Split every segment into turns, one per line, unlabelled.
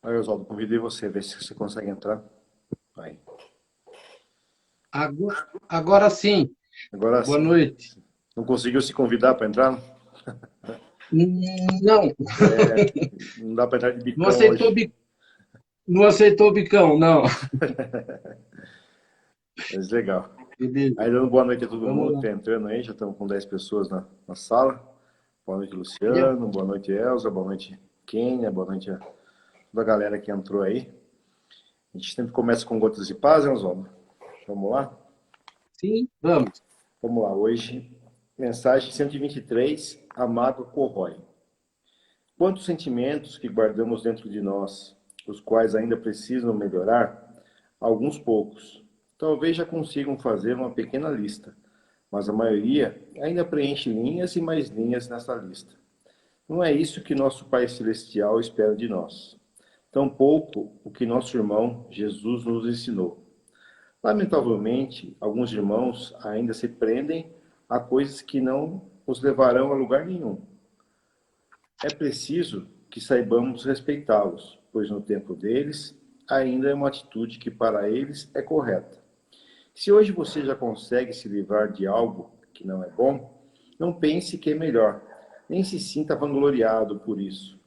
Aí, Oswaldo, convidei você, ver se você consegue entrar. Aí.
Agora sim.
Agora
Boa
sim.
noite.
Não conseguiu se convidar para entrar?
Não,
É, não dá para entrar de
não
bicão
aceitou,
hoje.
não aceitou o bicão, não.
Mas legal.
Beleza,
Aí, dando boa noite a todo
vamos
mundo
lá.
que está entrando aí. Já estamos com 10 pessoas na sala. Boa noite,
Olha,
Luciano. Boa noite, Elza. Boa noite, Kênia. Boa noite a toda a galera que entrou aí. A gente sempre começa com gotas de paz, hein, Oswaldo? Vamos lá?
sim, vamos.
Vamos lá. Hoje, mensagem 123. A mágoa corrói. Quantos sentimentos que guardamos dentro de nós, os quais ainda precisam melhorar? Alguns poucos. Talvez já consigam fazer uma pequena lista, mas a maioria ainda preenche linhas e mais linhas nessa lista. Não é isso que nosso Pai Celestial espera de nós. Tampouco o que nosso irmão Jesus nos ensinou. Lamentavelmente, alguns irmãos ainda se prendem a coisas que não os levarão a lugar nenhum. É preciso que saibamos respeitá-los, pois no tempo deles ainda é uma atitude que para eles é correta. Se hoje você já consegue se livrar de algo que não é bom, não pense que é melhor, nem se sinta vangloriado por isso,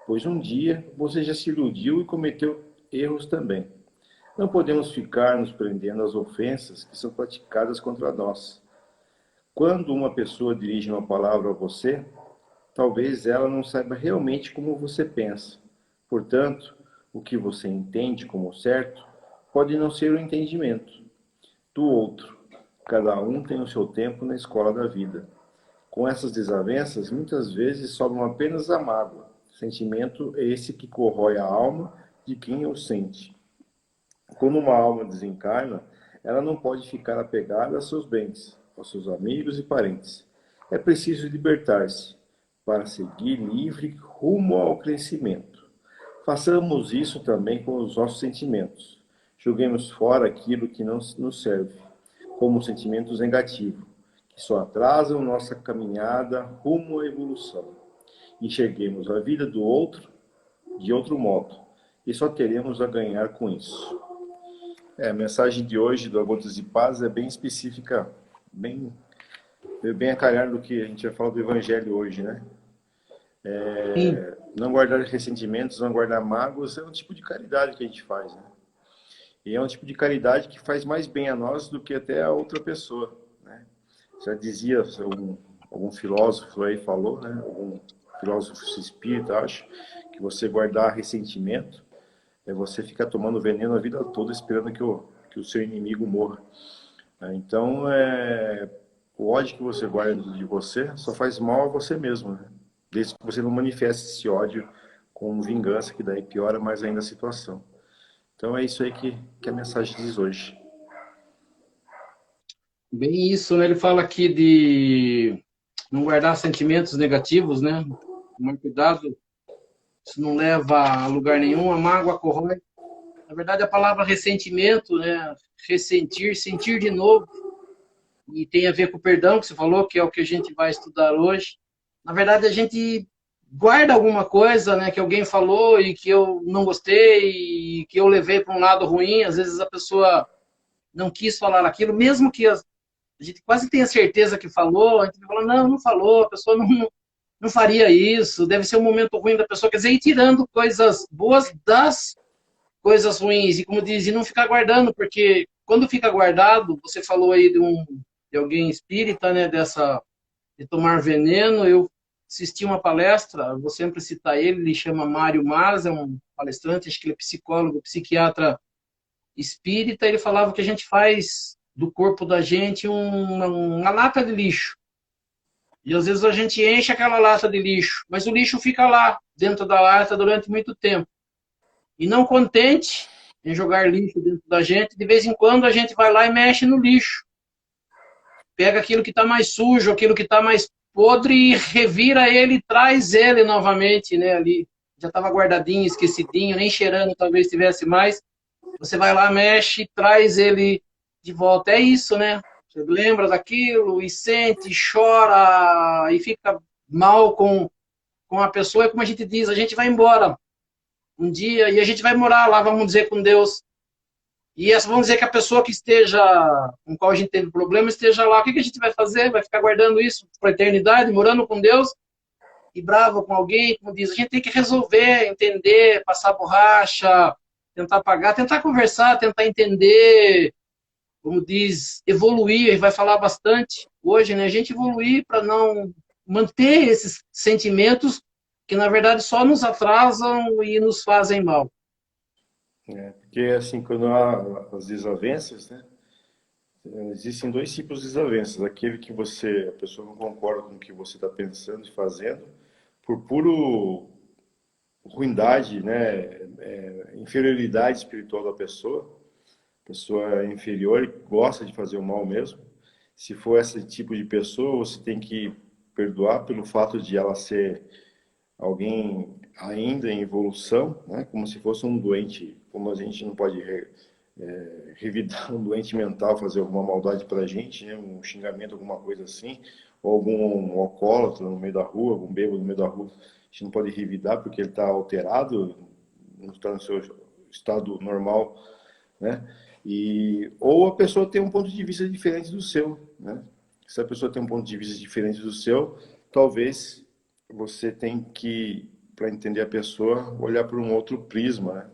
pois um dia você já se iludiu e cometeu erros também. Não podemos ficar nos prendendo às ofensas que são praticadas contra nós. Quando uma pessoa dirige uma palavra a você, talvez ela não saiba realmente como você pensa. Portanto, o que você entende como certo pode não ser o entendimento do outro. Cada um tem o seu tempo na escola da vida. Com essas desavenças, muitas vezes sobram apenas a mágoa. Sentimento é esse que corrói a alma de quem o sente. Quando uma alma desencarna, ela não pode ficar apegada aos seus bens, aos seus amigos e parentes. É preciso libertar-se para seguir livre rumo ao crescimento. Façamos isso também com os nossos sentimentos. Joguemos fora aquilo que não nos serve, como sentimentos negativos, que só atrasam nossa caminhada rumo à evolução. Enxerguemos a vida do outro de outro modo, e só teremos a ganhar com isso. A mensagem de hoje do Agotas de Paz é bem específica, bem, bem a calhar do que a gente vai falar do Evangelho hoje, né?
Sim,
Não guardar ressentimentos, não guardar mágoas, é um tipo de caridade que a gente faz, né? E é um tipo de caridade que faz mais bem a nós do que até a outra pessoa, né? Já dizia algum filósofo aí falou, né? Algum filósofo espírita, acho, que você guardar ressentimento é você ficar tomando veneno a vida toda esperando que o seu inimigo morra. Então, o ódio que você guarda dentro de você só faz mal a você mesmo, né? Desde que você não manifeste esse ódio com vingança, que daí piora mais ainda a situação. Então é isso aí que a mensagem diz hoje.
bem isso, né? Ele fala aqui de não guardar sentimentos negativos, né? Tomar cuidado, isso não leva a lugar nenhum, a mágoa corrói. Na verdade, a palavra ressentimento, né? Ressentir, sentir de novo, e tem a ver com o perdão que você falou, que é o que a gente vai estudar hoje. Na verdade, a gente guarda alguma coisa, né, que alguém falou e que eu não gostei e que eu levei para um lado ruim. Às vezes a pessoa não quis falar aquilo, mesmo que a gente quase tenha certeza que falou, a gente fala, não, não falou, a pessoa não faria isso, deve ser um momento ruim da pessoa, quer dizer, ir tirando coisas boas das coisas ruins, e como diz, e não ficar guardando, porque quando fica guardado, você falou aí de alguém espírita, né, dessa de tomar veneno. Eu assisti uma palestra, vou sempre citar ele, ele chama Mário Mas, é um palestrante, acho que ele é psicólogo, psiquiatra espírita. Ele falava que a gente faz do corpo da gente uma lata de lixo. E às vezes a gente enche aquela lata de lixo, mas o lixo fica lá, dentro da lata, durante muito tempo. E não contente em jogar lixo dentro da gente, de vez em quando a gente vai lá e mexe no lixo. Pega aquilo que está mais sujo, aquilo que está mais podre e revira ele, traz ele novamente, né, ali. Já estava guardadinho, esquecidinho, nem cheirando talvez tivesse mais. Você vai lá, mexe e traz ele de volta. É isso, né? Você lembra daquilo e sente, chora e fica mal com a pessoa. É como a gente diz, a gente vai embora. um dia, e a gente vai morar lá, vamos dizer, com Deus. E essa, vamos dizer que a pessoa que esteja, com qual a gente teve problema, esteja lá. O que que a gente vai fazer? Vai ficar guardando isso para a eternidade, morando com Deus e bravo com alguém? Como diz, a gente tem que resolver, entender, passar borracha, tentar pagar, tentar conversar, tentar entender, como diz, evoluir, vai falar bastante hoje, né? A gente evoluir para não manter esses sentimentos que, na verdade, só nos atrasam e nos fazem mal.
Porque assim, quando há as desavenças, né, existem dois tipos de desavenças. Aquele que a pessoa não concorda com o que você está pensando e fazendo, por puro ruindade, né, inferioridade espiritual da pessoa. A pessoa é inferior e gosta de fazer o mal mesmo. Se for esse tipo de pessoa, você tem que perdoar pelo fato de ela ser alguém ainda em evolução, né? Como se fosse um doente, como a gente não pode revidar um doente mental fazer alguma maldade para a gente, né? Um xingamento, alguma coisa assim, ou algum alcoólatra no meio da rua, algum bêbado no meio da rua, a gente não pode revidar porque ele está alterado, não está no seu estado normal, né? Ou a pessoa tem um ponto de vista diferente do seu, né? Se a pessoa tem um ponto de vista diferente do seu, talvez você tem que, para entender a pessoa, olhar por um outro prisma, né?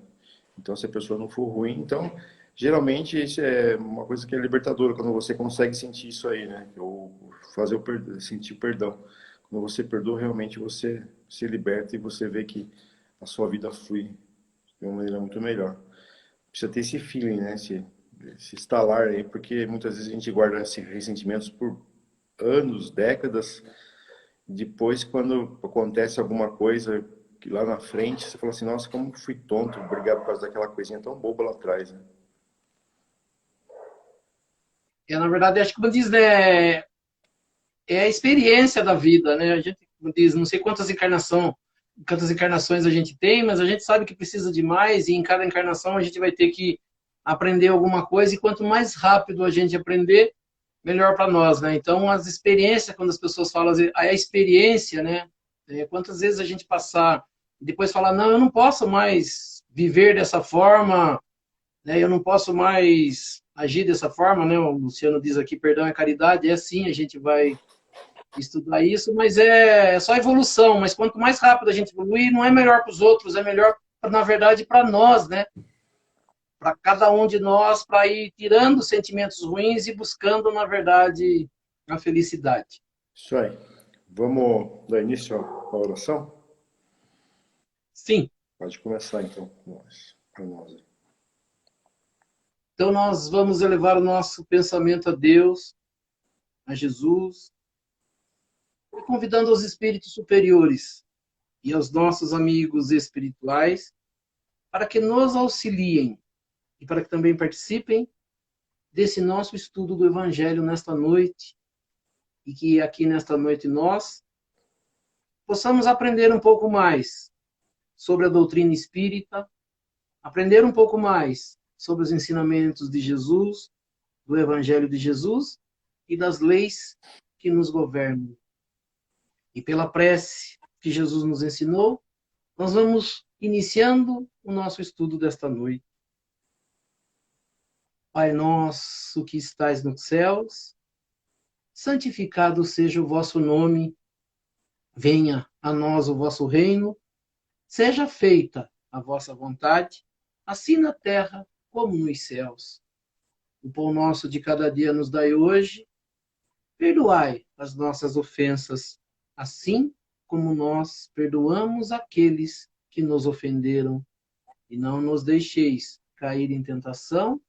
Então, se a pessoa não for ruim, então, geralmente, isso é uma coisa que é libertadora, quando você consegue sentir isso aí, né? Ou fazer sentir o perdão. Quando você perdoa, realmente você se liberta e você vê que a sua vida flui de uma maneira muito melhor. Precisa ter esse feeling, né? Esse estalar aí, porque muitas vezes a gente guarda esses ressentimentos por anos, décadas. Depois, quando acontece alguma coisa que lá na frente, você fala assim, nossa, como fui tonto, obrigado por causa daquela coisinha tão boba lá atrás, né?
Na verdade, acho que, como diz, né, é a experiência da vida, né? A gente, como diz, não sei quantas encarnações a gente tem, mas a gente sabe que precisa de mais e em cada encarnação a gente vai ter que aprender alguma coisa e quanto mais rápido a gente aprender, melhor para nós, né? Então, as experiências, quando as pessoas falam, a experiência, né? Quantas vezes a gente passar e depois falar, não, eu não posso mais viver dessa forma, né? Eu não posso mais agir dessa forma, né? O Luciano diz aqui, perdão é caridade, é assim, a gente vai estudar isso, mas é só evolução. Mas quanto mais rápido a gente evoluir, não é melhor para os outros, é melhor, na verdade, para nós, né? Para cada um de nós, para ir tirando sentimentos ruins e buscando, na verdade, a felicidade.
Isso aí. Vamos dar início à oração?
Sim.
Pode começar então com nós, para nós.
Então, nós vamos elevar o nosso pensamento a Deus, a Jesus, e convidando os espíritos superiores e aos nossos amigos espirituais para que nos auxiliem e para que também participem desse nosso estudo do Evangelho nesta noite e que aqui nesta noite nós possamos aprender um pouco mais sobre a doutrina espírita, aprender um pouco mais sobre os ensinamentos de Jesus, do Evangelho de Jesus e das leis que nos governam. E pela prece que Jesus nos ensinou, nós vamos iniciando o nosso estudo desta noite. Pai nosso que estais nos céus, santificado seja o vosso nome, venha a nós o vosso reino, seja feita a vossa vontade, assim na terra como nos céus. O pão nosso de cada dia nos dai hoje, perdoai as nossas ofensas, assim como nós perdoamos aqueles que nos ofenderam, e não nos deixeis cair em tentação,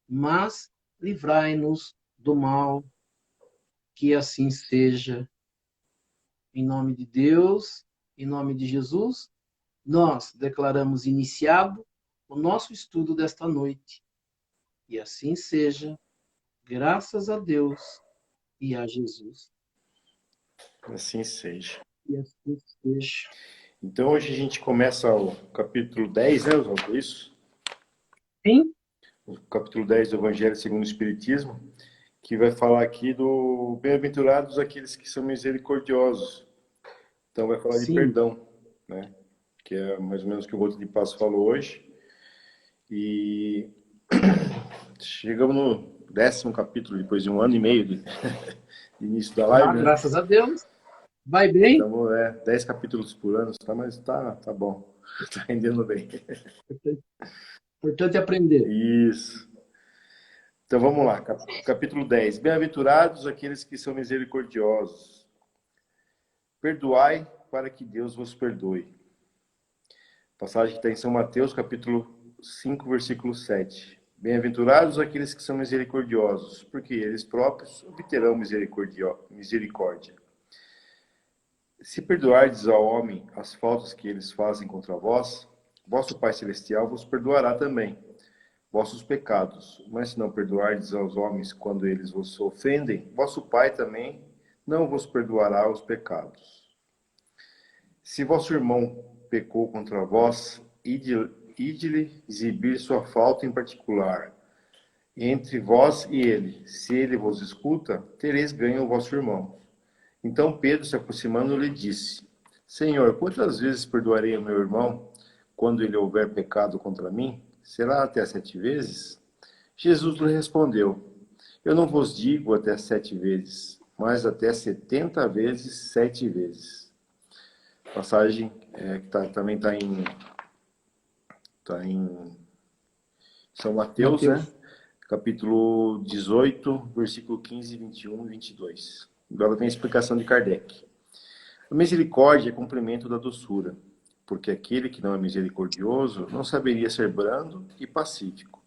mas livrai-nos do mal, que assim seja. Em nome de Deus, em nome de Jesus, nós declaramos iniciado o nosso estudo desta noite. E assim seja, graças a Deus e a Jesus.
Assim seja.
E assim seja.
Então, hoje a gente começa o capítulo 10, né, Oswaldo? É isso?
Sim?
O capítulo 10 do Evangelho segundo o Espiritismo, que vai falar aqui do bem-aventurados aqueles que são misericordiosos. Então, vai falar de
Sim.
perdão, né? que é mais ou menos o que o Gota de Passo falou hoje. E chegamos no 10º capítulo, depois de 1 ano e meio de início da
Ah,
live, né?
graças a Deus. Vai bem.
Estamos, 10 capítulos por ano, tá, mas tá bom. Tá rendendo bem.
Importante aprender.
Isso. Então vamos lá, capítulo 10. Bem-aventurados aqueles que são misericordiosos. Perdoai para que Deus vos perdoe. Passagem que está em São Mateus, capítulo 5, versículo 7. Bem-aventurados aqueles que são misericordiosos, porque eles próprios obterão misericórdia. Se perdoardes ao homem as faltas que eles fazem contra vós, vosso Pai Celestial vos perdoará também vossos pecados. Mas se não perdoardes aos homens quando eles vos ofendem, vosso Pai também não vos perdoará os pecados. Se vosso irmão pecou contra vós, ide-lhe exibir sua falta em particular, entre vós e ele. Se ele vos escuta, tereis ganho o vosso irmão. Então Pedro, se aproximando, lhe disse: Senhor, quantas vezes perdoarei ao meu irmão quando ele houver pecado contra mim? Será até 7 vezes? Jesus lhe respondeu: Eu não vos digo até 7 vezes, mas até 70 vezes 7 vezes. Passagem que também está em São Mateus, né? Capítulo 18, versículo 15, 21 e 22. Agora vem a explicação de Kardec. A misericórdia é complemento da doçura, porque aquele que não é misericordioso não saberia ser brando e pacífico.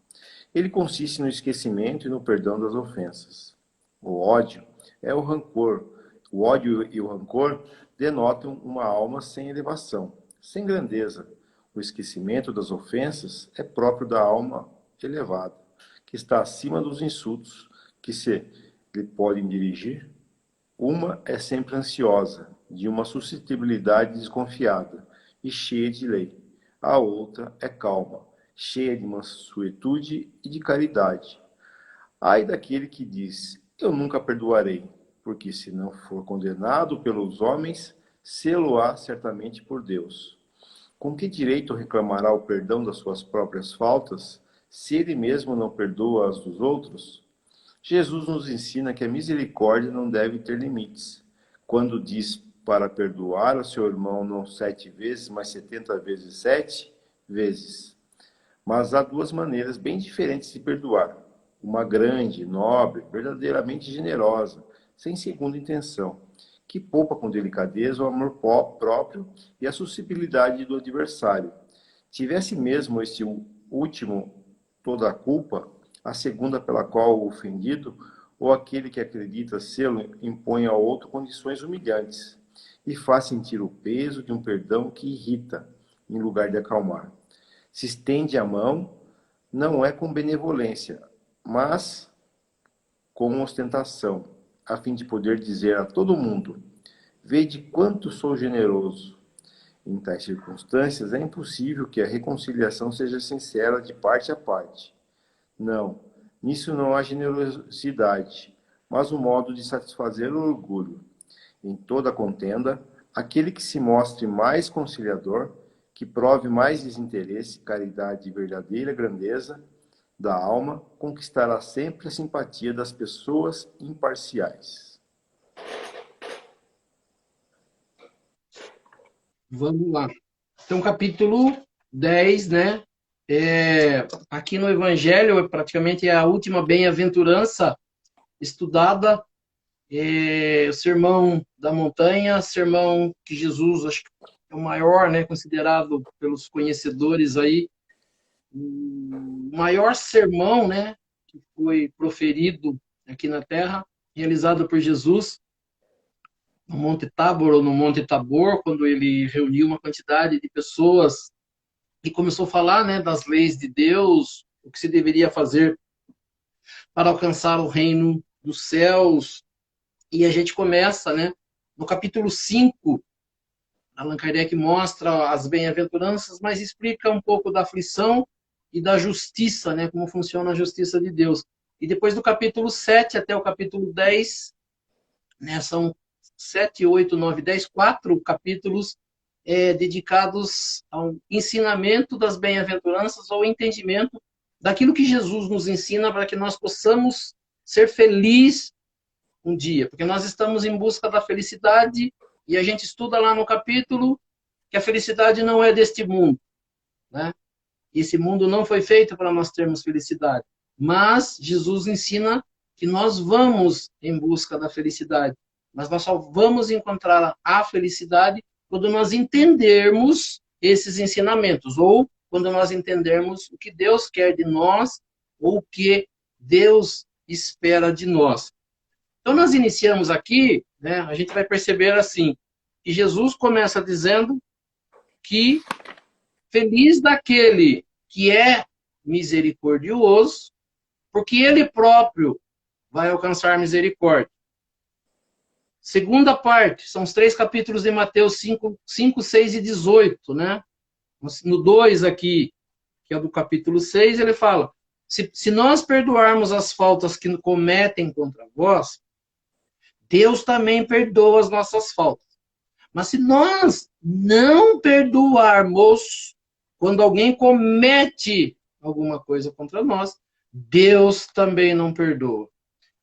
Ele consiste no esquecimento e no perdão das ofensas. O ódio é o rancor. O ódio e o rancor denotam uma alma sem elevação, sem grandeza. O esquecimento das ofensas é próprio da alma elevada, que está acima dos insultos que se lhe podem dirigir. Uma é sempre ansiosa, de uma suscetibilidade desconfiada e cheia de lei. A outra é calma, cheia de mansuetude e de caridade. Ai daquele que diz: Eu nunca perdoarei, porque se não for condenado pelos homens, sê-lo-á certamente por Deus. Com que direito reclamará o perdão das suas próprias faltas, se ele mesmo não perdoa as dos outros? Jesus nos ensina que a misericórdia não deve ter limites. Quando diz para perdoar o seu irmão não 7 vezes, mas 70 vezes 7 vezes. Mas há 2 maneiras bem diferentes de perdoar. Uma grande, nobre, verdadeiramente generosa, sem segunda intenção, que poupa com delicadeza o amor próprio e a suscetibilidade do adversário. Tivesse mesmo este último toda a culpa, a segunda pela qual o ofendido, ou aquele que acredita sê-lo, impõe ao outro condições humilhantes e faz sentir o peso de um perdão que irrita, em lugar de acalmar. Se estende a mão, não é com benevolência, mas com ostentação, a fim de poder dizer a todo mundo: vede quanto sou generoso. Em tais circunstâncias, é impossível que a reconciliação seja sincera de parte a parte. Não, nisso não há generosidade, mas um modo de satisfazer o orgulho. Em toda contenda, aquele que se mostre mais conciliador, que prove mais desinteresse, caridade e verdadeira grandeza da alma, conquistará sempre a simpatia das pessoas imparciais.
Vamos lá. Então, capítulo 10, né? Aqui no Evangelho, praticamente é a última bem-aventurança estudada, o Sermão da Montanha, sermão que Jesus, acho que é o maior, né, considerado pelos conhecedores aí, o maior sermão, né, que foi proferido aqui na Terra, realizado por Jesus no Monte Tabor ou no Monte Tabor, quando ele reuniu uma quantidade de pessoas e começou a falar, né, das leis de Deus, o que se deveria fazer para alcançar o reino dos céus. E a gente começa, né, no capítulo 5, Allan Kardec mostra as bem-aventuranças, mas explica um pouco da aflição e da justiça, né, como funciona a justiça de Deus. E depois do capítulo 7 até o capítulo 10, né, são 7, 8, 9, 10, 4 capítulos dedicados ao ensinamento das bem-aventuranças ou entendimento daquilo que Jesus nos ensina para que nós possamos ser felizes um dia. Porque nós estamos em busca da felicidade e a gente estuda lá no capítulo que a felicidade não é deste mundo, né? Esse mundo não foi feito para nós termos felicidade. Mas Jesus ensina que nós vamos em busca da felicidade. Mas nós só vamos encontrar a felicidade quando nós entendermos esses ensinamentos, ou quando nós entendermos o que Deus quer de nós, ou o que Deus espera de nós. Então, nós iniciamos aqui, né, a gente vai perceber assim, que Jesus começa dizendo que feliz daquele que é misericordioso, porque ele próprio vai alcançar misericórdia. Segunda parte, são os 3 capítulos de Mateus 5, 6 e 18, né? No 2 aqui, que é do capítulo 6, ele fala, se nós perdoarmos as faltas que cometem contra vós, Deus também perdoa as nossas faltas. Mas se nós não perdoarmos quando alguém comete alguma coisa contra nós, Deus também não perdoa.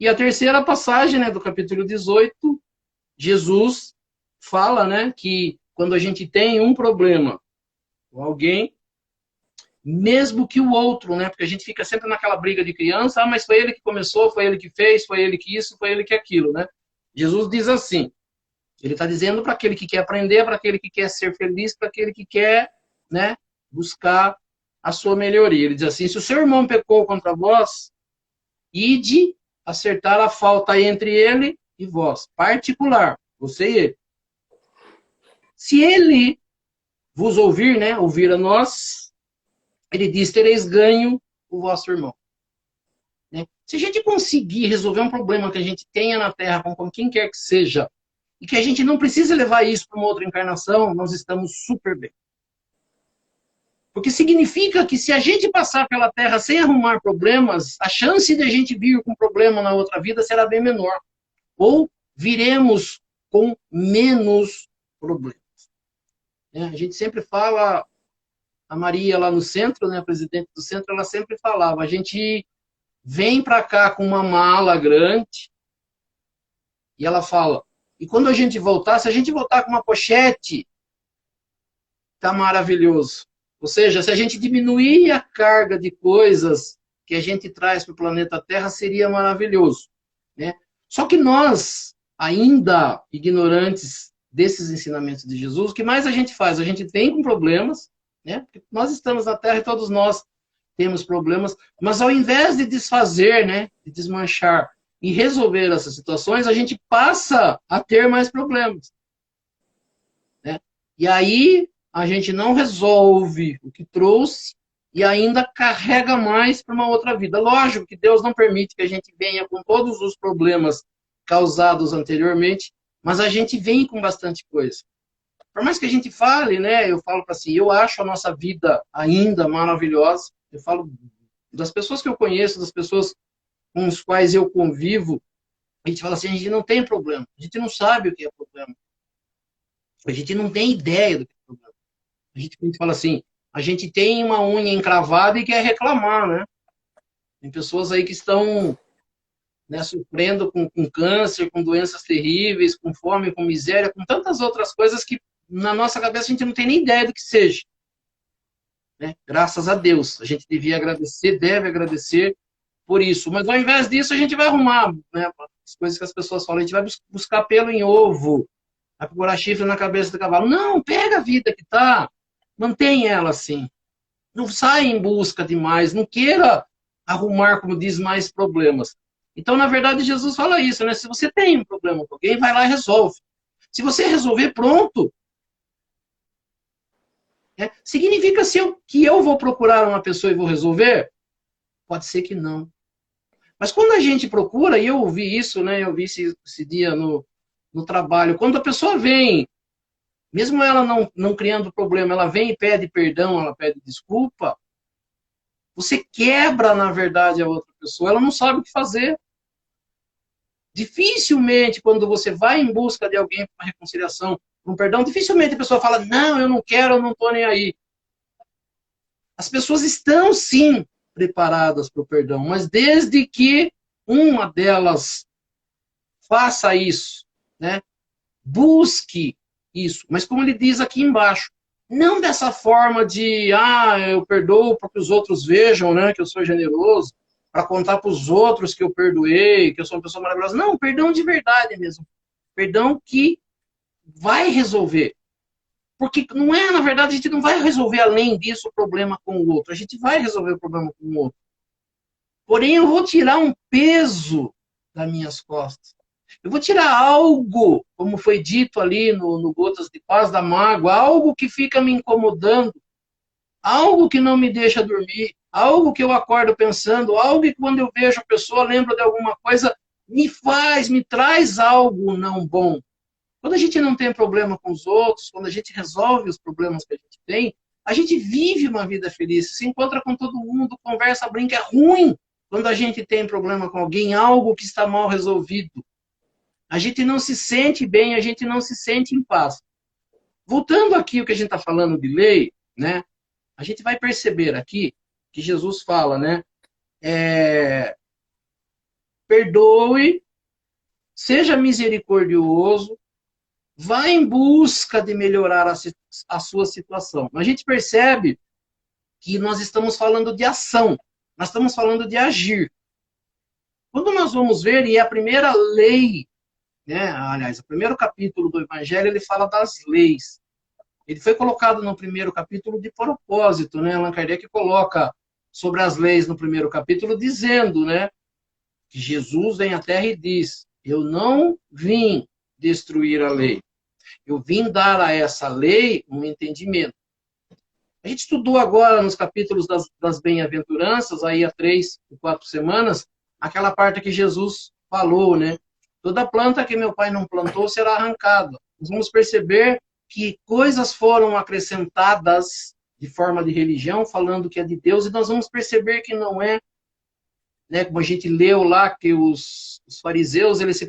E a terceira passagem, né, do capítulo 18, Jesus fala, né, que quando a gente tem um problema com alguém, mesmo que o outro, né, porque a gente fica sempre naquela briga de criança, mas foi ele que começou, foi ele que fez, foi ele que isso, foi ele que aquilo, né? Jesus diz assim, ele está dizendo para aquele que quer aprender, para aquele que quer ser feliz, para aquele que quer, né, buscar a sua melhoria. Ele diz assim, se o seu irmão pecou contra vós, ide acertar a falta entre ele e vós, particular, você e ele. Se ele vos ouvir, né, ouvir a nós, ele diz, tereis ganho o vosso irmão. Né? Se a gente conseguir resolver um problema que a gente tenha na Terra, com quem quer que seja, e que a gente não precisa levar isso para uma outra encarnação, nós estamos super bem. Porque significa que se a gente passar pela Terra sem arrumar problemas, a chance de a gente vir com problema na outra vida será bem menor. Ou viremos com menos problemas. A gente sempre fala, a Maria lá no centro, né, a presidente do centro, ela sempre falava, a gente vem para cá com uma mala grande, e ela fala, e quando a gente voltar, se a gente voltar com uma pochete, tá maravilhoso. Ou seja, se a gente diminuir a carga de coisas que a gente traz para o planeta Terra, seria maravilhoso. Né? Só que nós, ainda ignorantes desses ensinamentos de Jesus, o que mais a gente faz? A gente vem com problemas, né? Porque nós estamos na Terra e todos nós temos problemas, mas ao invés de desfazer, né, de desmanchar e resolver essas situações, a gente passa a ter mais problemas. Né? E aí a gente não resolve o que trouxe e ainda carrega mais para uma outra vida. Lógico que Deus não permite que a gente venha com todos os problemas causados anteriormente, mas a gente vem com bastante coisa. Por mais que a gente fale, né, eu falo assim, eu acho a nossa vida ainda maravilhosa, eu falo das pessoas que eu conheço, das pessoas com as quais eu convivo, a gente fala assim, a gente não tem problema, a gente não sabe o que é problema, a gente não tem ideia do que é problema. A gente fala assim, a gente tem uma unha encravada e quer reclamar, né? Tem pessoas aí que estão, né, sofrendo com câncer, com doenças terríveis, com fome, com miséria, com tantas outras coisas que na nossa cabeça a gente não tem nem ideia do que seja. Né? Graças a Deus. A gente devia agradecer, deve agradecer por isso. Mas ao invés disso, a gente vai arrumar, né, as coisas que as pessoas falam. A gente vai buscar pelo em ovo, vai procurar chifre na cabeça do cavalo. Não, pega a vida que tá, mantém ela assim. Não sai em busca de mais, não queira arrumar, como diz, mais problemas. Então, na verdade, Jesus fala isso, né? Se você tem um problema com alguém, vai lá e resolve. Se você resolver, pronto. Significa que eu vou procurar uma pessoa e vou resolver? Pode ser que não. Mas quando a gente procura, e eu ouvi isso, né? Eu vi esse dia no trabalho, quando a pessoa vem, mesmo ela não criando problema, ela vem e pede perdão, ela pede desculpa, você quebra, na verdade, a outra pessoa, ela não sabe o que fazer. Dificilmente, quando você vai em busca de alguém para uma reconciliação, para um perdão, dificilmente a pessoa fala, não, eu não quero, eu não estou nem aí. As pessoas estão, sim, preparadas para o perdão, mas desde que uma delas faça isso, né? Busque isso. Mas como ele diz aqui embaixo, não dessa forma de, eu perdoo para que os outros vejam, né, que eu sou generoso, para contar para os outros que eu perdoei, que eu sou uma pessoa maravilhosa. Não, perdão de verdade mesmo. Perdão que vai resolver. Porque não é, na verdade, a gente não vai resolver além disso o problema com o outro. A gente vai resolver o problema com o outro. Porém, eu vou tirar um peso das minhas costas. Eu vou tirar algo, como foi dito ali no Gotas de Paz da Mágoa, algo que fica me incomodando, algo que não me deixa dormir, algo que eu acordo pensando, algo que quando eu vejo a pessoa, lembro de alguma coisa, me traz algo não bom. Quando a gente não tem problema com os outros, quando a gente resolve os problemas que a gente tem, a gente vive uma vida feliz, se encontra com todo mundo, conversa, brinca. É ruim quando a gente tem problema com alguém, algo que está mal resolvido. A gente não se sente bem, a gente não se sente em paz. Voltando aqui o que a gente está falando de lei, né? A gente vai perceber aqui que Jesus fala, né? Perdoe, seja misericordioso, vá em busca de melhorar a sua situação. A gente percebe que nós estamos falando de ação, nós estamos falando de agir. Quando nós vamos ver, e é a primeira lei, né? Aliás, o primeiro capítulo do Evangelho, ele fala das leis. Ele foi colocado no primeiro capítulo de propósito, né? Allan Kardec coloca sobre as leis no primeiro capítulo, dizendo, né, que Jesus vem à Terra e diz, eu não vim destruir a lei, eu vim dar a essa lei um entendimento. A gente estudou agora nos capítulos das bem-aventuranças, aí há 3 ou 4 semanas, aquela parte que Jesus falou, né? Toda planta que meu pai não plantou será arrancada. Nós vamos perceber que coisas foram acrescentadas de forma de religião, falando que é de Deus, e nós vamos perceber que não é, né? Como a gente leu lá, que os fariseus, eles se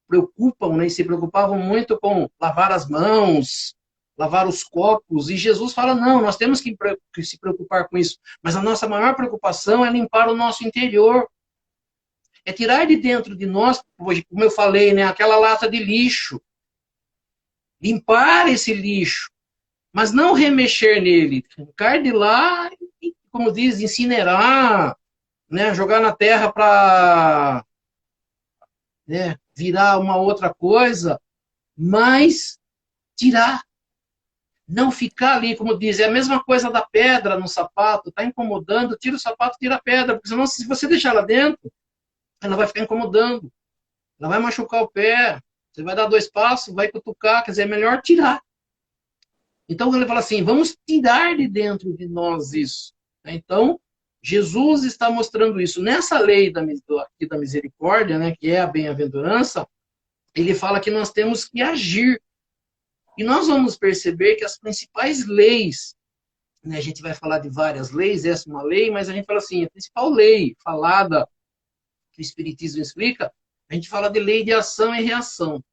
preocupam, né? E se preocupavam muito com lavar as mãos, lavar os copos, e Jesus fala, não, nós temos que se preocupar com isso, mas a nossa maior preocupação é limpar o nosso interior, é tirar de dentro de nós, como eu falei, né, aquela lata de lixo, limpar esse lixo, mas não remexer nele, arrancar de lá, e, como diz, incinerar, né, jogar na terra para, né, virar uma outra coisa, mas tirar. Não ficar ali, como diz, é a mesma coisa da pedra no sapato, está incomodando, tira o sapato, tira a pedra, porque senão, se você deixar ela dentro, ela vai ficar incomodando, ela vai machucar o pé, você vai dar 2 passos, vai cutucar, quer dizer, é melhor tirar. Então ele fala assim, vamos tirar de dentro de nós isso. Então, Jesus está mostrando isso. Nessa lei aqui da misericórdia, né, que é a bem-aventurança, ele fala que nós temos que agir. E nós vamos perceber que as principais leis, né, a gente vai falar de várias leis, essa é uma lei, mas a gente fala assim, a principal lei falada, que o Espiritismo explica, a gente fala de lei de ação e reação.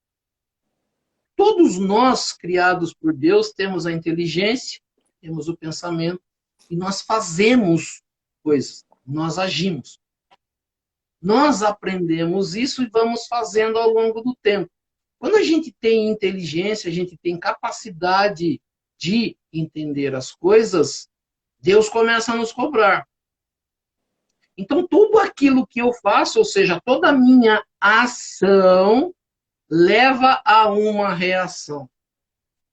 Todos nós, criados por Deus, temos a inteligência, temos o pensamento, e nós fazemos coisas, nós agimos. Nós aprendemos isso e vamos fazendo ao longo do tempo. Quando a gente tem inteligência, a gente tem capacidade de entender as coisas, Deus começa a nos cobrar. Então, tudo aquilo que eu faço, ou seja, toda a minha ação, leva a uma reação.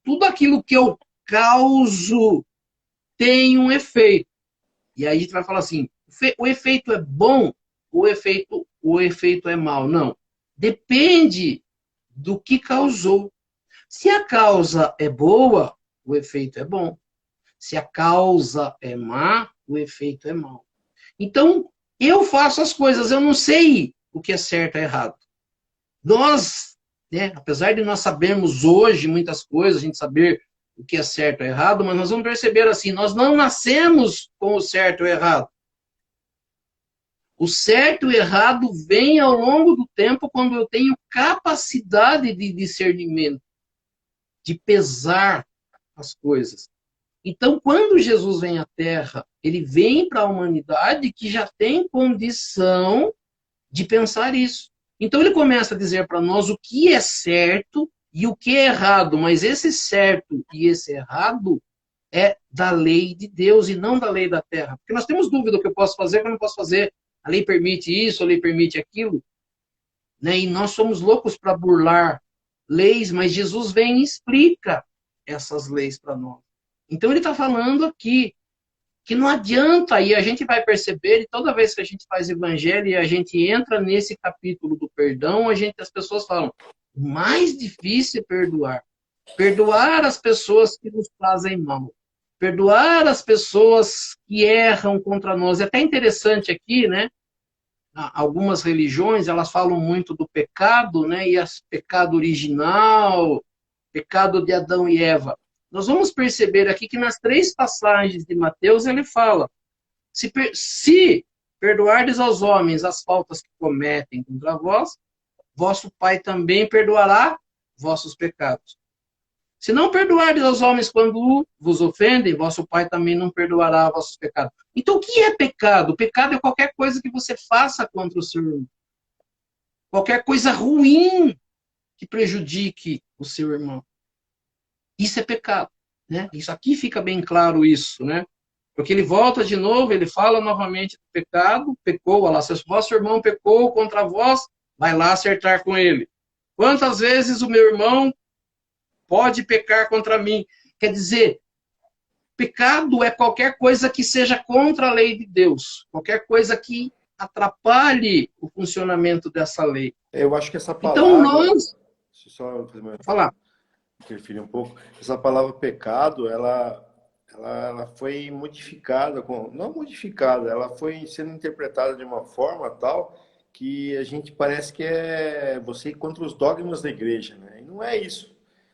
Tudo aquilo que eu causo tem um efeito. E aí a gente vai falar assim, o efeito é bom ou o efeito é mau? Não. Depende do que causou. Se a causa é boa, o efeito é bom. Se a causa é má, o efeito é mau. Então, eu faço as coisas, eu não sei o que é certo e errado. Nós, né, apesar de nós sabermos hoje muitas coisas, a gente saber o que é certo e errado, mas nós vamos perceber assim, nós não nascemos com o certo e o errado. O certo e o errado vem ao longo do tempo quando eu tenho capacidade de discernimento, de pesar as coisas. Então, quando Jesus vem à Terra, ele vem para a humanidade que já tem condição de pensar isso. Então, ele começa a dizer para nós o que é certo e o que é errado, mas esse certo e esse errado é da lei de Deus e não da lei da terra. Porque nós temos dúvida do que eu posso fazer e o que eu não posso fazer. A lei permite isso, a lei permite aquilo. Né? E nós somos loucos para burlar leis, mas Jesus vem e explica essas leis para nós. Então ele está falando aqui que não adianta, e a gente vai perceber, e toda vez que a gente faz evangelho e a gente entra nesse capítulo do perdão, as pessoas falam, o mais difícil é perdoar. Perdoar as pessoas que nos fazem mal. Perdoar as pessoas que erram contra nós. É até interessante aqui, né? Algumas religiões, elas falam muito do pecado, né? E pecado original, pecado de Adão e Eva. Nós vamos perceber aqui que nas 3 passagens de Mateus ele fala: se perdoardes aos homens as faltas que cometem contra vós, vosso Pai também perdoará vossos pecados. Se não perdoardes aos homens quando vos ofendem, vosso Pai também não perdoará vossos pecados. Então, o que é pecado? Pecado é qualquer coisa que você faça contra o seu irmão. Qualquer coisa ruim que prejudique o seu irmão. Isso é pecado, né? Isso aqui fica bem claro isso, né? Porque ele volta de novo, ele fala novamente do pecado, pecou, olha lá, se o vosso irmão pecou contra vós, vai lá acertar com ele. Quantas vezes o meu irmão pode pecar contra mim? Quer dizer, pecado é qualquer coisa que seja contra a lei de Deus, qualquer coisa que atrapalhe o funcionamento dessa lei.
Eu acho que essa palavra...
Então nós...
Só
falar.
Interferir um pouco. Essa palavra pecado, ela foi modificada, não modificada, ela foi sendo interpretada de uma forma tal que a gente parece que é você ir contra os dogmas da igreja, né? E não é isso.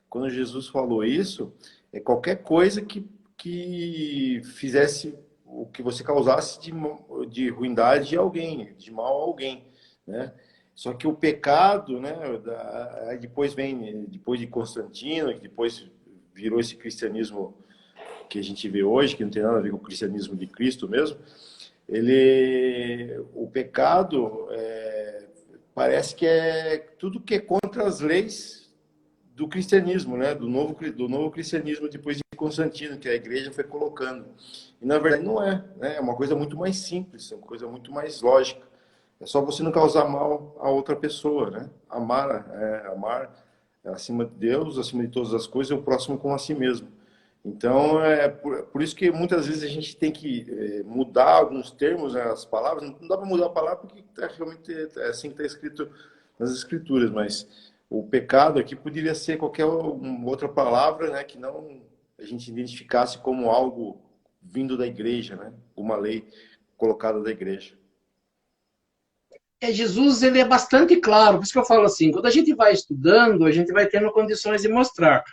Quando Jesus falou isso, é qualquer coisa que fizesse o que você causasse de ruindade de alguém, de mal a alguém, né? Só que o pecado, né, depois de Constantino, que depois virou esse cristianismo que a gente vê hoje, que não tem nada a ver com o cristianismo de Cristo mesmo, o pecado parece que é tudo que é contra as leis do cristianismo, né, do novo cristianismo depois de Constantino, que a igreja foi colocando. E na verdade não é, né, é uma coisa muito mais simples, é uma coisa muito mais lógica. É só você não causar mal a outra pessoa, né? Amar acima de Deus, acima de todas as coisas, e o próximo como a si mesmo. Então, por isso que muitas vezes a gente tem que mudar alguns termos, né, as palavras. Não dá para mudar a palavra porque realmente é assim que está escrito nas Escrituras, mas o pecado aqui poderia ser qualquer outra palavra, né, que não a gente identificasse como algo vindo da igreja, né? Uma lei colocada da igreja.
Jesus, ele é bastante claro, por isso que eu falo assim, quando a gente vai estudando, a gente vai tendo condições de mostrar.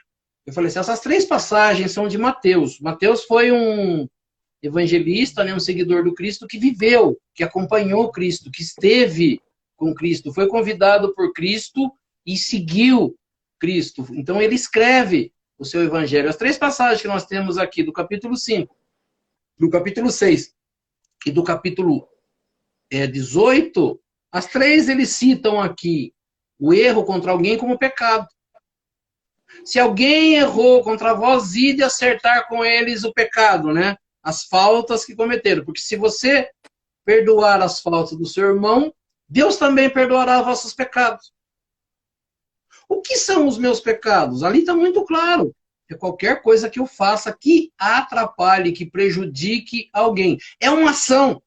Eu falei assim, essas 3 passagens são de Mateus. Mateus foi um evangelista, né, um seguidor do Cristo que viveu, que acompanhou Cristo, que esteve com Cristo, foi convidado por Cristo e seguiu Cristo. Então ele escreve o seu evangelho. As 3 passagens que nós temos aqui, do capítulo 5, do capítulo 6 e do capítulo 18, as 3 eles citam aqui o erro contra alguém como pecado. Se alguém errou contra vós, ide acertar com eles o pecado, né? As faltas que cometeram. Porque se você perdoar as faltas do seu irmão, Deus também perdoará os vossos pecados. O que são os meus pecados? Ali está muito claro. É qualquer coisa que eu faça que atrapalhe, que prejudique alguém. É uma ação.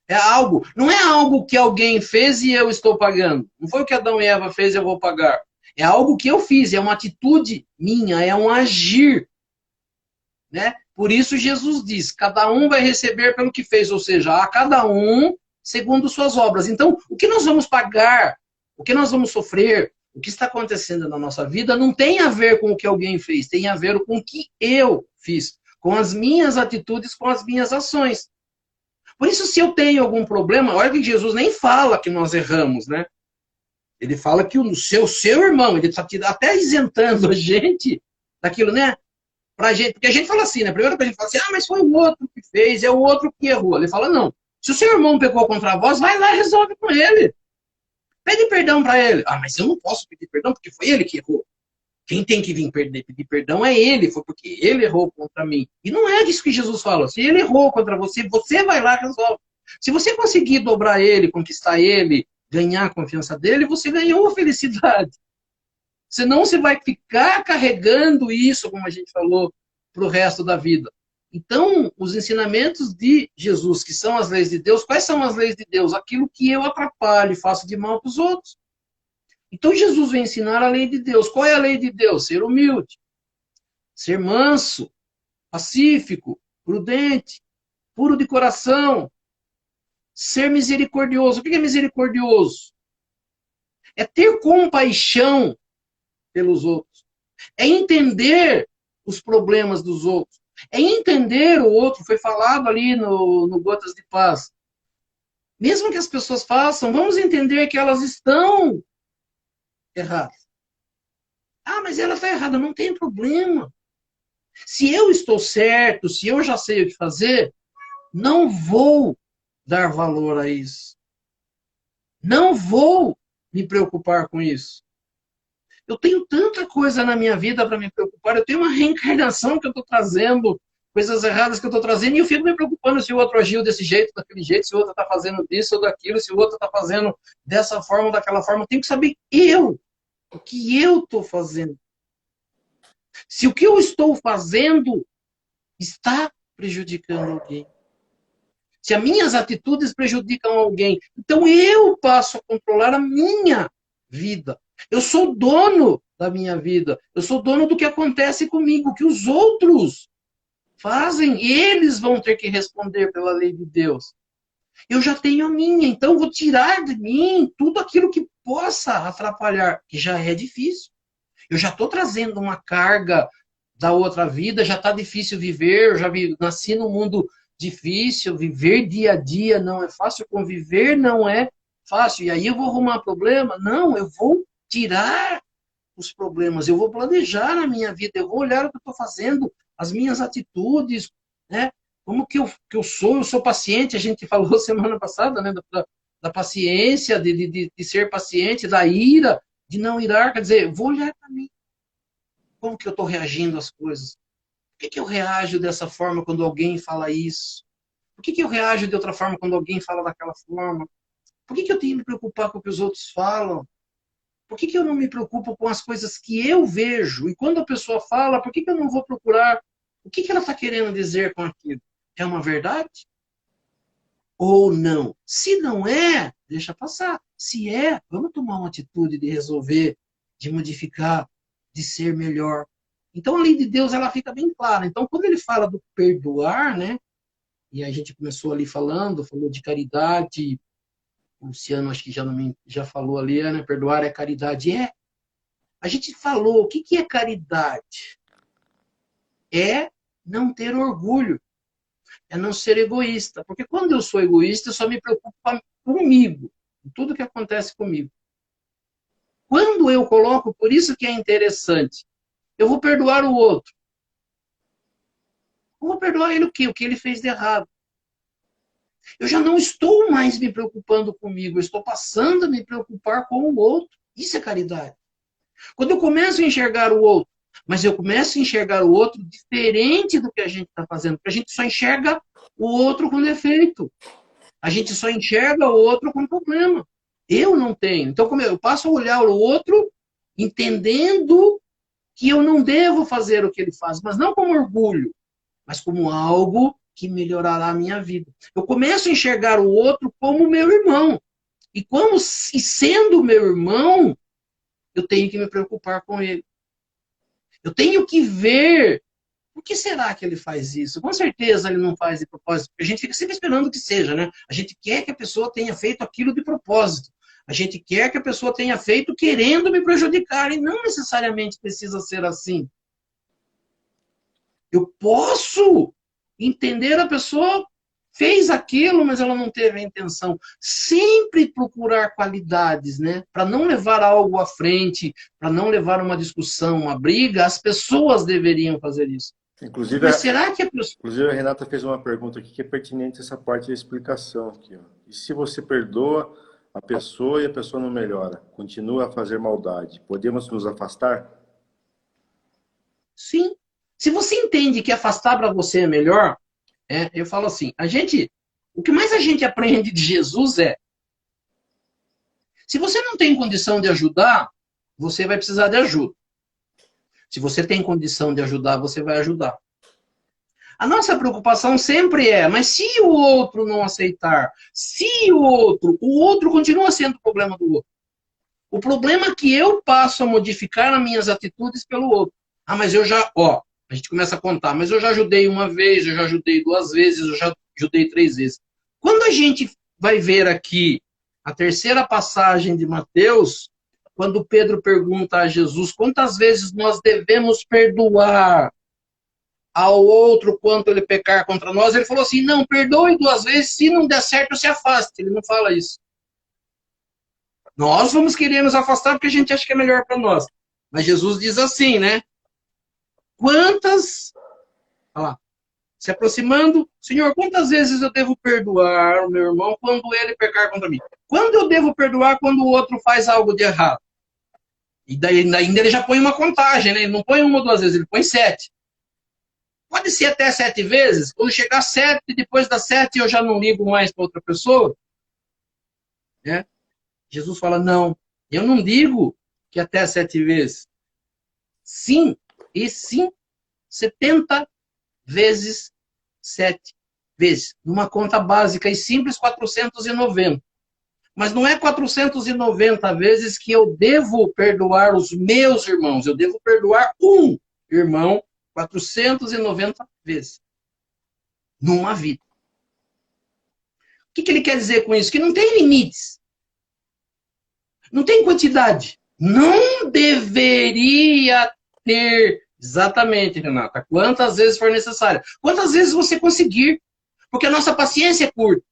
É algo, não é algo que alguém fez e eu estou pagando. Não foi o que Adão e Eva fez e eu vou pagar. É algo que eu fiz, é uma atitude minha, é um agir. Né? Por isso Jesus diz, cada um vai receber pelo que fez, ou seja, a cada um segundo suas obras. Então, o que nós vamos pagar, o que nós vamos sofrer, o que está acontecendo na nossa vida não tem a ver com o que alguém fez, tem a ver com o que eu fiz, com as minhas atitudes, com as minhas ações. Por isso, se eu tenho algum problema, olha que Jesus nem fala que nós erramos, né? Ele fala que o seu irmão, ele está até isentando a gente daquilo, né? Pra gente, porque a gente fala assim, né? Primeiro que a gente fala assim, ah, mas foi o outro que fez, é o outro que errou. Ele fala, não. Se o seu irmão pecou contra vós, vai lá e resolve com ele. Pede perdão para ele. Ah, mas eu não posso pedir perdão porque foi ele que errou. Quem tem que vir pedir perdão é ele, foi porque ele errou contra mim. E não é disso que Jesus fala. Se ele errou contra você, você vai lá e resolve. Se você conseguir dobrar ele, conquistar ele, ganhar a confiança dele, você ganhou a felicidade. Senão você vai ficar carregando isso, como a gente falou, para o resto da vida. Então, os ensinamentos de Jesus, que são as leis de Deus, quais são as leis de Deus? Aquilo que eu atrapalho e faço de mal para os outros. Então, Jesus vem ensinar a lei de Deus. Qual é a lei de Deus? Ser humilde, ser manso, pacífico, prudente, puro de coração, ser misericordioso. O que é misericordioso? É ter compaixão pelos outros. É entender os problemas dos outros. É entender o outro. Foi falado ali no Gotas de Paz. Mesmo que as pessoas façam, vamos entender que elas estão erradas. Ah, mas ela está errada. Não tem problema. Se eu estou certo, se eu já sei o que fazer, não vou dar valor a isso. Não vou me preocupar com isso. Eu tenho tanta coisa na minha vida para me preocupar. Eu tenho uma reencarnação que eu estou trazendo, coisas erradas que eu estou trazendo, e eu fico me preocupando se o outro agiu desse jeito, daquele jeito, se o outro está fazendo disso ou daquilo, se o outro está fazendo dessa forma ou daquela forma. Eu tenho que saber o que eu estou fazendo. Se o que eu estou fazendo está prejudicando alguém. Se as minhas atitudes prejudicam alguém, então eu passo a controlar a minha vida. Eu sou dono da minha vida. Eu sou dono do que acontece comigo, que os outros fazem. Eles vão ter que responder pela lei de Deus. Eu já tenho a minha, então vou tirar de mim tudo aquilo que possa atrapalhar, que já é difícil. Eu já estou trazendo uma carga da outra vida, já está difícil viver, eu já nasci num mundo difícil, viver dia a dia não é fácil, conviver não é fácil. E aí eu vou arrumar problema? Não, eu vou tirar os problemas, eu vou planejar a minha vida, eu vou olhar o que eu estou fazendo, as minhas atitudes, né? Como que eu sou paciente, a gente falou semana passada, né? Da paciência, de ser paciente, da ira, de não irar, quer dizer, vou olhar para mim. Como que eu estou reagindo às coisas? Por que eu reajo dessa forma quando alguém fala isso? Por que eu reajo de outra forma quando alguém fala daquela forma? Por que eu tenho que me preocupar com o que os outros falam? Por que eu não me preocupo com as coisas que eu vejo? E quando a pessoa fala, por que eu não vou procurar o que ela está querendo dizer com aquilo? É uma verdade? Ou não? Se não é, deixa passar. Se é, vamos tomar uma atitude de resolver, de modificar, de ser melhor. Então a lei de Deus ela fica bem clara. Então quando ele fala do perdoar, né? E a gente começou ali falou de caridade. O Luciano acho que já falou ali, né? Perdoar é caridade. A gente falou, o que é caridade? É não ter orgulho. É não ser egoísta. Porque quando eu sou egoísta, eu só me preocupo comigo. Com tudo que acontece comigo. Quando eu coloco, por isso que é interessante, eu vou perdoar o outro. Eu vou perdoar ele o quê? O que ele fez de errado. Eu já não estou mais me preocupando comigo, eu estou passando a me preocupar com o outro. Isso é caridade. Quando eu começo a enxergar o outro, mas eu começo a enxergar o outro diferente do que a gente está fazendo, porque a gente só enxerga o outro com defeito. A gente só enxerga o outro com problema. Eu não tenho. Então, como eu passo a olhar o outro, entendendo que eu não devo fazer o que ele faz, mas não como orgulho, mas como algo que melhorará a minha vida. Eu começo a enxergar o outro como meu irmão. E sendo meu irmão, eu tenho que me preocupar com ele. Eu tenho que ver por que será que ele faz isso. Com certeza ele não faz de propósito. A gente fica sempre esperando que seja, né? A gente quer que a pessoa tenha feito aquilo de propósito. A gente quer que a pessoa tenha feito querendo me prejudicar. E não necessariamente precisa ser assim. Eu posso entender a pessoa fez aquilo, mas ela não teve a intenção. Sempre procurar qualidades, né? Para não levar algo à frente, para não levar uma discussão, uma briga, as pessoas deveriam fazer isso.
Inclusive,
Mas será que a pessoa...
inclusive, a Renata fez uma pergunta aqui que é pertinente essa parte da explicação aqui, ó. E se você perdoa a pessoa e a pessoa não melhora, continua a fazer maldade, podemos nos afastar?
Sim. Se você entende que afastar para você é melhor, eu falo assim, o que mais a gente aprende de Jesus é, se você não tem condição de ajudar, você vai precisar de ajuda. Se você tem condição de ajudar, você vai ajudar. A nossa preocupação sempre é, mas se o outro não aceitar, se o outro continua sendo o problema do outro. O problema é que eu passo a modificar as minhas atitudes pelo outro. Ah, mas eu já, a gente começa a contar, mas eu já ajudei uma vez, eu já ajudei 2 vezes, eu já ajudei 3 vezes. Quando a gente vai ver aqui a terceira passagem de Mateus, quando Pedro pergunta a Jesus quantas vezes nós devemos perdoar ao outro quanto ele pecar contra nós, ele falou assim, não, perdoe 2 vezes, se não der certo, se afaste. Ele não fala isso. Nós vamos querer nos afastar porque a gente acha que é melhor para nós. Mas Jesus diz assim, né? Quantas... Olha lá. Se aproximando, Senhor, quantas vezes eu devo perdoar o meu irmão quando ele pecar contra mim? Quando eu devo perdoar quando o outro faz algo de errado? E daí ainda ele já põe uma contagem, né? Ele não põe 1 ou 2 vezes, ele põe 7. Pode ser até 7 vezes. Quando chegar 7, depois das 7 eu já não ligo mais para outra pessoa. Né? Jesus fala, não, eu não digo que até 7 vezes. Sim, e sim, 70 vezes 7 vezes. Numa conta básica e simples, 490. Mas não é 490 vezes que eu devo perdoar os meus irmãos. Eu devo perdoar um irmão 490 vezes. Numa vida. O que ele quer dizer com isso? Que não tem limites. Não tem quantidade. Não deveria ter. Exatamente, Renata. Quantas vezes for necessário. Quantas vezes você conseguir. Porque a nossa paciência é curta.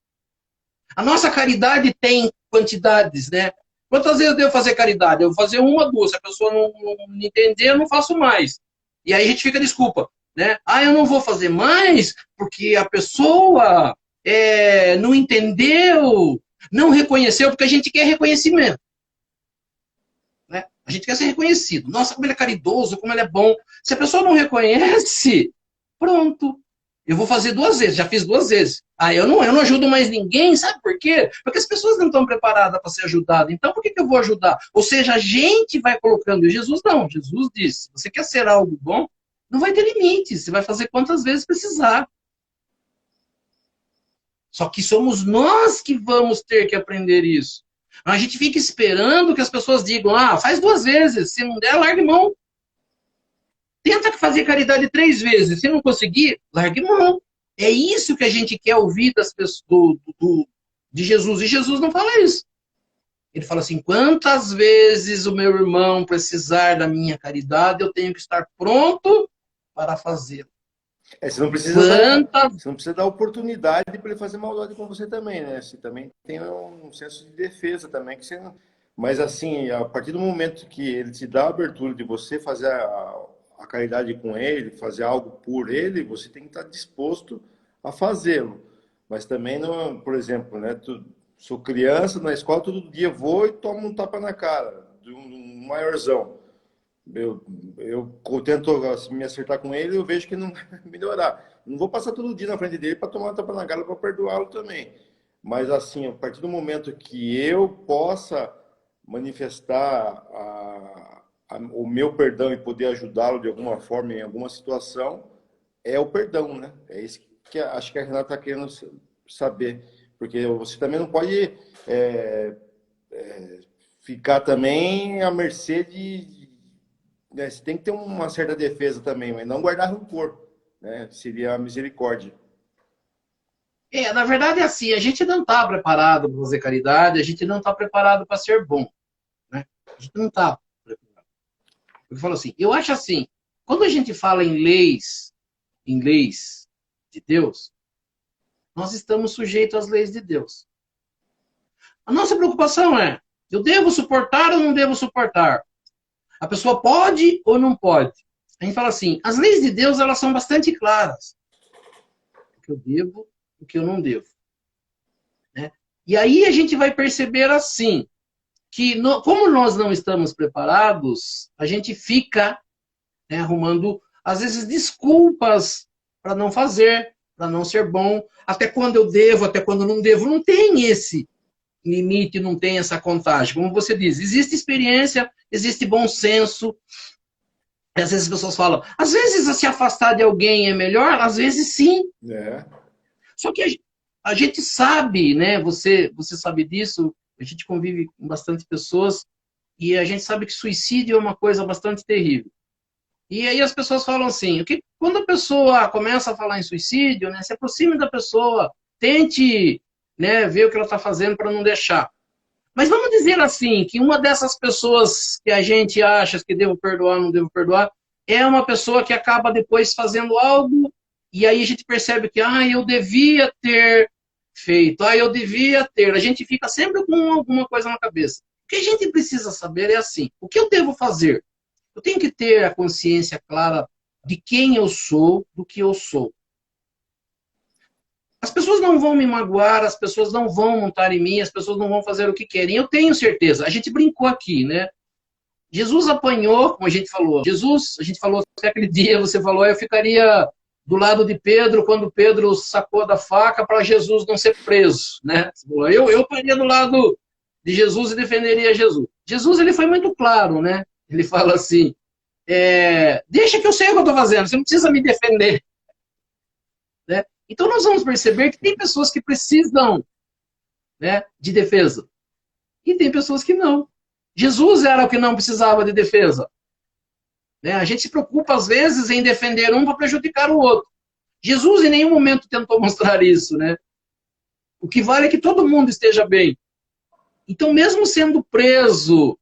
A nossa caridade tem quantidades, né? Quantas vezes eu devo fazer caridade? Eu vou fazer 1 ou 2. Se a pessoa não entender, eu não faço mais. E aí a gente fica desculpa, né? Ah, eu não vou fazer mais porque a pessoa não entendeu, não reconheceu, porque a gente quer reconhecimento. Né? A gente quer ser reconhecido. Nossa, como ele é caridoso, como ele é bom. Se a pessoa não reconhece, pronto. Eu vou fazer 2 vezes, já fiz 2 vezes. Ah, eu não ajudo mais ninguém, sabe por quê? Porque as pessoas não estão preparadas para ser ajudadas. Então, por que eu vou ajudar? Ou seja, a gente vai colocando. E Jesus não. Jesus disse, você quer ser algo bom? Não vai ter limite. Você vai fazer quantas vezes precisar. Só que somos nós que vamos ter que aprender isso. A gente fica esperando que as pessoas digam, faz 2 vezes. Se não der, largue mão. Tenta fazer caridade 3 vezes. Se não conseguir, largue mão. É isso que a gente quer ouvir das pessoas, de Jesus. E Jesus não fala isso. Ele fala assim, quantas vezes o meu irmão precisar da minha caridade, eu tenho que estar pronto para fazê-lo.
Você não precisa dar oportunidade para ele fazer maldade com você também, né? Você também tem um senso de defesa também. Que você não... Mas assim, a partir do momento que ele te dá a abertura de você fazer a caridade com ele, fazer algo por ele, você tem que estar disposto a fazê-lo. Mas também, não, por exemplo, né, sou criança, na escola todo dia vou e tomo um tapa na cara de um maiorzão. Eu tento me acertar com ele, eu vejo que não vai melhorar. Não vou passar todo dia na frente dele para tomar um tapa na cara para perdoá-lo também. Mas assim, a partir do momento que eu possa manifestar o meu perdão e poder ajudá-lo de alguma forma em alguma situação, é o perdão, né? É isso que acho que a Renata está querendo saber. Porque você também não pode ficar também à mercê né? Você tem que ter uma certa defesa também, mas não guardar rancor, né? Seria a misericórdia.
Na verdade é assim, a gente não está preparado para fazer caridade, a gente não está preparado para ser bom. Né? A gente não está preparado. Eu falo assim, eu acho assim, quando a gente fala em leis de Deus, nós estamos sujeitos às leis de Deus. A nossa preocupação é, eu devo suportar ou não devo suportar? A pessoa pode ou não pode? A gente fala assim, as leis de Deus, elas são bastante claras. O que eu devo, o que eu não devo. Né? E aí a gente vai perceber assim, que como nós não estamos preparados, a gente fica, né, arrumando, às vezes, desculpas para não fazer, para não ser bom, até quando eu devo, até quando não devo. Não tem esse limite, não tem essa contagem. Como você diz, existe experiência, existe bom senso. Às vezes as pessoas falam, às vezes se afastar de alguém é melhor, às vezes sim.
É.
Só que a gente sabe, né? Você sabe disso, a gente convive com bastante pessoas e a gente sabe que suicídio é uma coisa bastante terrível. E aí as pessoas falam assim, quando a pessoa começa a falar em suicídio, né, se aproxime da pessoa, tente, né, ver o que ela está fazendo para não deixar. Mas vamos dizer assim, que uma dessas pessoas que a gente acha que devo perdoar, não devo perdoar, é uma pessoa que acaba depois fazendo algo e aí a gente percebe que, eu devia ter feito, eu devia ter. A gente fica sempre com alguma coisa na cabeça. O que a gente precisa saber é assim, o que eu devo fazer? Eu tenho que ter a consciência clara de quem eu sou, do que eu sou. As pessoas não vão me magoar, as pessoas não vão montar em mim, as pessoas não vão fazer o que querem. Eu tenho certeza. A gente brincou aqui, né? Jesus apanhou, como a gente falou. A gente falou até aquele dia, você falou, eu ficaria do lado de Pedro quando Pedro sacou da faca para Jesus não ser preso, né? Você falou, eu faria do lado de Jesus e defenderia Jesus. Jesus, ele foi muito claro, né? Ele fala assim, deixa que eu sei o que eu estou fazendo, você não precisa me defender. Né? Então nós vamos perceber que tem pessoas que precisam, né, de defesa. E tem pessoas que não. Jesus era o que não precisava de defesa. Né? A gente se preocupa, às vezes, em defender um para prejudicar o outro. Jesus em nenhum momento tentou mostrar isso. Né? O que vale é que todo mundo esteja bem. Então, mesmo sendo preso,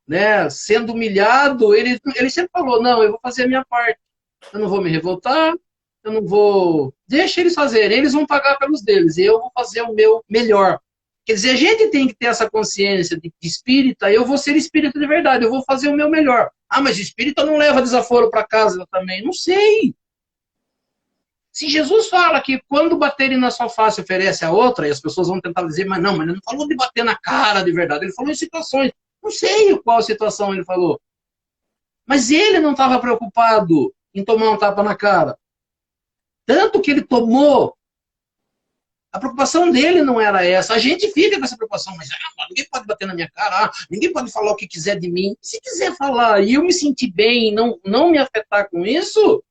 né, sendo humilhado, ele sempre falou, não, eu vou fazer a minha parte. Eu não vou me revoltar, eu não vou... Deixa eles fazerem, eles vão pagar pelos deles, e eu vou fazer o meu melhor. Quer dizer, a gente tem que ter essa consciência de espírita, eu vou ser espírita de verdade, eu vou fazer o meu melhor. Mas espírita não leva desaforo para casa também. Não sei. Se Jesus fala que quando baterem na sua face oferece a outra, e as pessoas vão tentar dizer, mas ele não falou de bater na cara de verdade, ele falou em situações. Não sei qual situação ele falou. Mas ele não estava preocupado em tomar um tapa na cara. Tanto que ele tomou. A preocupação dele não era essa. A gente fica com essa preocupação. Mas ninguém pode bater na minha cara. Ninguém pode falar o que quiser de mim. Se quiser falar e eu me sentir bem e não me afetar com isso,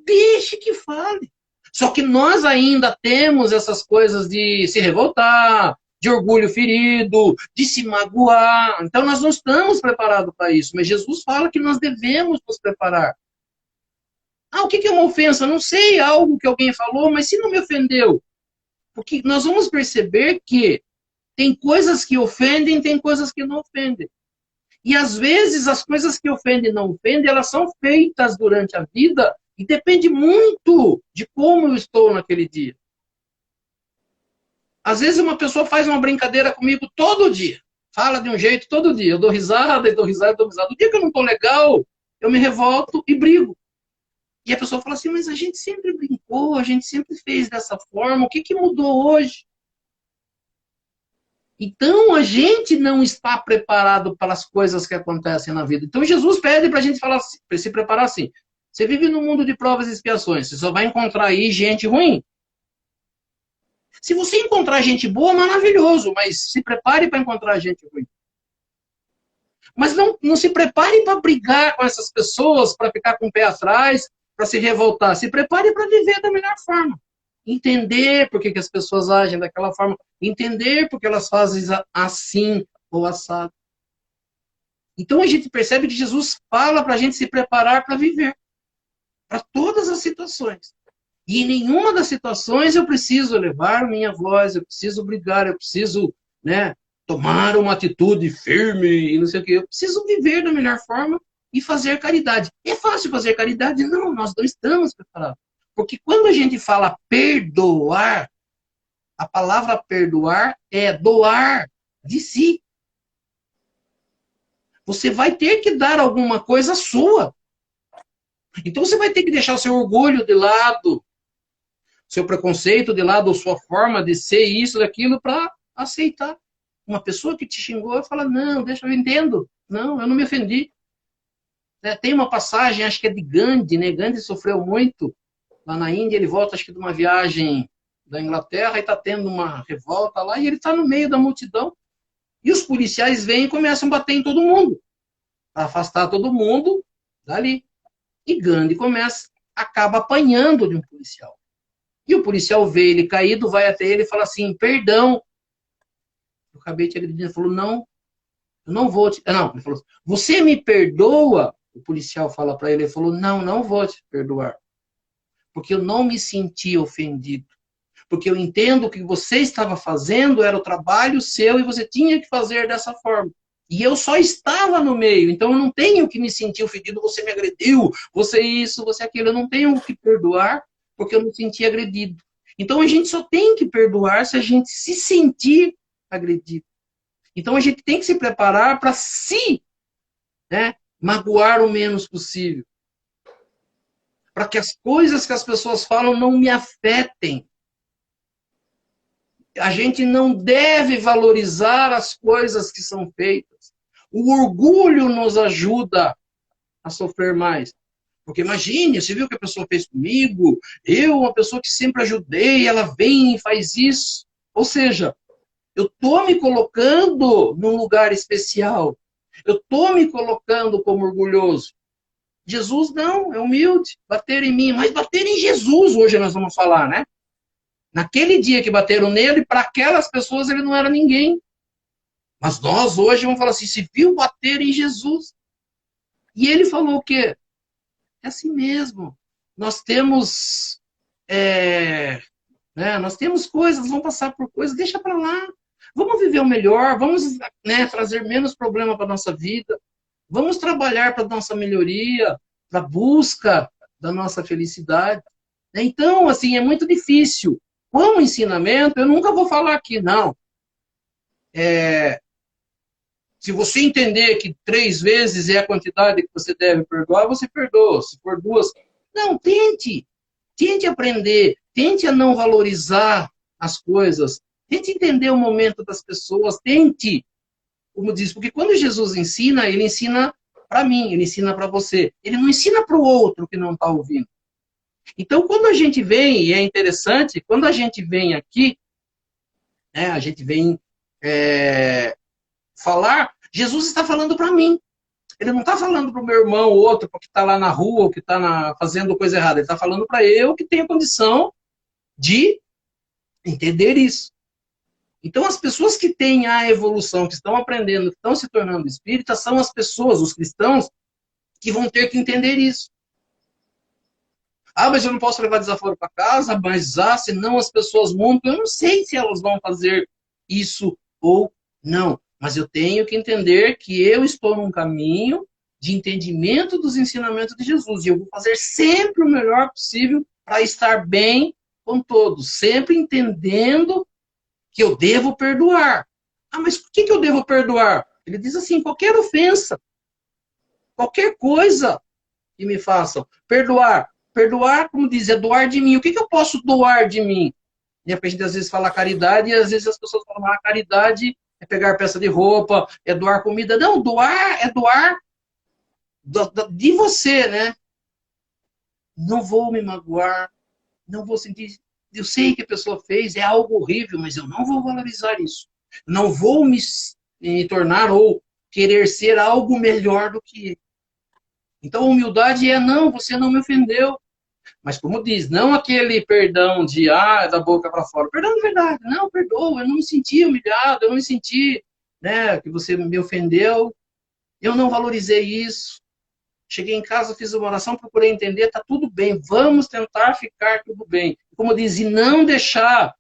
deixe que fale. Só que nós ainda temos essas coisas de se revoltar, de orgulho ferido, de se magoar. Então, nós não estamos preparados para isso. Mas Jesus fala que nós devemos nos preparar. O que é uma ofensa? Não sei, algo que alguém falou, mas se não me ofendeu. Porque nós vamos perceber que tem coisas que ofendem, tem coisas que não ofendem. E, às vezes, as coisas que ofendem e não ofendem, elas são feitas durante a vida e depende muito de como eu estou naquele dia. Às vezes uma pessoa faz uma brincadeira comigo todo dia. Fala de um jeito todo dia. Eu dou risada, e dou risada, e dou risada. O dia que eu não estou legal, eu me revolto e brigo. E a pessoa fala assim, mas a gente sempre brincou, a gente sempre fez dessa forma, o que mudou hoje? Então a gente não está preparado para as coisas que acontecem na vida. Então Jesus pede para a gente falar, para se preparar assim. Você vive num mundo de provas e expiações, você só vai encontrar aí gente ruim. Se você encontrar gente boa, maravilhoso, mas se prepare para encontrar gente ruim. Mas não se prepare para brigar com essas pessoas, para ficar com o pé atrás, para se revoltar. Se prepare para viver da melhor forma. Entender por que as pessoas agem daquela forma. Entender por que elas fazem assim ou assado. Então a gente percebe que Jesus fala para a gente se preparar para viver. Para todas as situações. E em nenhuma das situações eu preciso elevar minha voz, eu preciso brigar, eu preciso, né, tomar uma atitude firme e não sei o quê. Eu preciso viver da melhor forma e fazer caridade. É fácil fazer caridade? Não, nós não estamos preparados. Porque quando a gente fala perdoar, A palavra perdoar é doar de si. Você vai ter que dar alguma coisa sua. Então você vai ter que deixar o seu orgulho de lado, seu preconceito de lado, ou sua forma de ser isso, daquilo, para aceitar. Uma pessoa que te xingou e fala, não, deixa eu entendo. Não, eu não me ofendi. Tem uma passagem, acho que é de Gandhi, né? Gandhi sofreu muito lá na Índia, ele volta, acho que de uma viagem da Inglaterra, e está tendo uma revolta lá, e ele está no meio da multidão. E os policiais vêm e começam a bater em todo mundo, para afastar todo mundo dali. E Gandhi acaba apanhando de um policial. E o policial vê ele caído, vai até ele e fala assim, perdão. Eu acabei de agredir. Ele falou, não, eu não vou te... Não, ele falou, você me perdoa? O policial fala para ele, ele falou, não, não vou te perdoar. Porque eu não me senti ofendido. Porque eu entendo que o que você estava fazendo era o trabalho seu e você tinha que fazer dessa forma. E eu só estava no meio, então eu não tenho que me sentir ofendido, você me agrediu, você isso, você aquilo. Eu não tenho que perdoar porque eu me senti agredido. Então a gente só tem que perdoar se a gente se sentir agredido. Então a gente tem que se preparar para se, né, magoar o menos possível. Para que as coisas que as pessoas falam não me afetem. A gente não deve valorizar as coisas que são feitas. O orgulho nos ajuda a sofrer mais. Porque imagine, você viu o que a pessoa fez comigo? Eu, uma pessoa que sempre ajudei, ela vem e faz isso. Ou seja, eu estou me colocando num lugar especial. Eu estou me colocando como orgulhoso. Jesus não, é humilde. Bater em mim, mas bater em Jesus, hoje nós vamos falar, né? Naquele dia que bateram nele, para aquelas pessoas ele não era ninguém. Mas nós hoje vamos falar assim, se viu bater em Jesus. E ele falou o quê? É assim mesmo. Nós temos, né, nós temos coisas, vamos passar por coisas, deixa para lá. Vamos viver o melhor, vamos, né, trazer menos problema para a nossa vida. Vamos trabalhar para a nossa melhoria, para a busca da nossa felicidade. Então, assim, é muito difícil. Com o ensinamento, eu nunca vou falar aqui, não. Se você entender que 3 vezes é a quantidade que você deve perdoar, você perdoa. Se for 2, não, tente. Tente aprender. Tente a não valorizar as coisas. Tente entender o momento das pessoas. Tente, como diz, porque quando Jesus ensina, ele ensina para mim, ele ensina para você. Ele não ensina para o outro que não está ouvindo. Então, quando a gente vem, e é interessante, quando a gente vem aqui, né, a gente vem falar, Jesus está falando para mim. Ele não está falando para o meu irmão ou outro que está lá na rua, ou que está fazendo coisa errada. Ele está falando para eu que tenho condição de entender isso. Então, as pessoas que têm a evolução, que estão aprendendo, que estão se tornando espíritas, são as pessoas, os cristãos, que vão ter que entender isso. Ah, mas eu não posso levar desaforo para casa, mas senão as pessoas montam. Eu não sei se elas vão fazer isso ou não. Mas eu tenho que entender que eu estou num caminho de entendimento dos ensinamentos de Jesus. E eu vou fazer sempre o melhor possível para estar bem com todos. Sempre entendendo que eu devo perdoar. Ah, mas por que eu devo perdoar? Ele diz assim, qualquer ofensa, qualquer coisa que me façam. Perdoar. Perdoar, como diz, é doar de mim. O que eu posso doar de mim? E a gente às vezes fala caridade, e às vezes as pessoas falam, caridade é pegar peça de roupa, é doar comida. Não, doar é doar de você, né? Não vou me magoar, não vou sentir... Eu sei que a pessoa fez, é algo horrível, mas eu não vou valorizar isso. Não vou me tornar ou querer ser algo melhor do que ele. Então, a humildade é, não, você não me ofendeu. Mas, como diz, não aquele perdão de, da boca para fora. Perdão de verdade. Não, perdoa, eu não me senti humilhado, eu não me senti, né, que você me ofendeu. Eu não valorizei isso. Cheguei em casa, fiz uma oração, procurei entender, tá tudo bem, vamos tentar ficar tudo bem. Como diz, e não deixar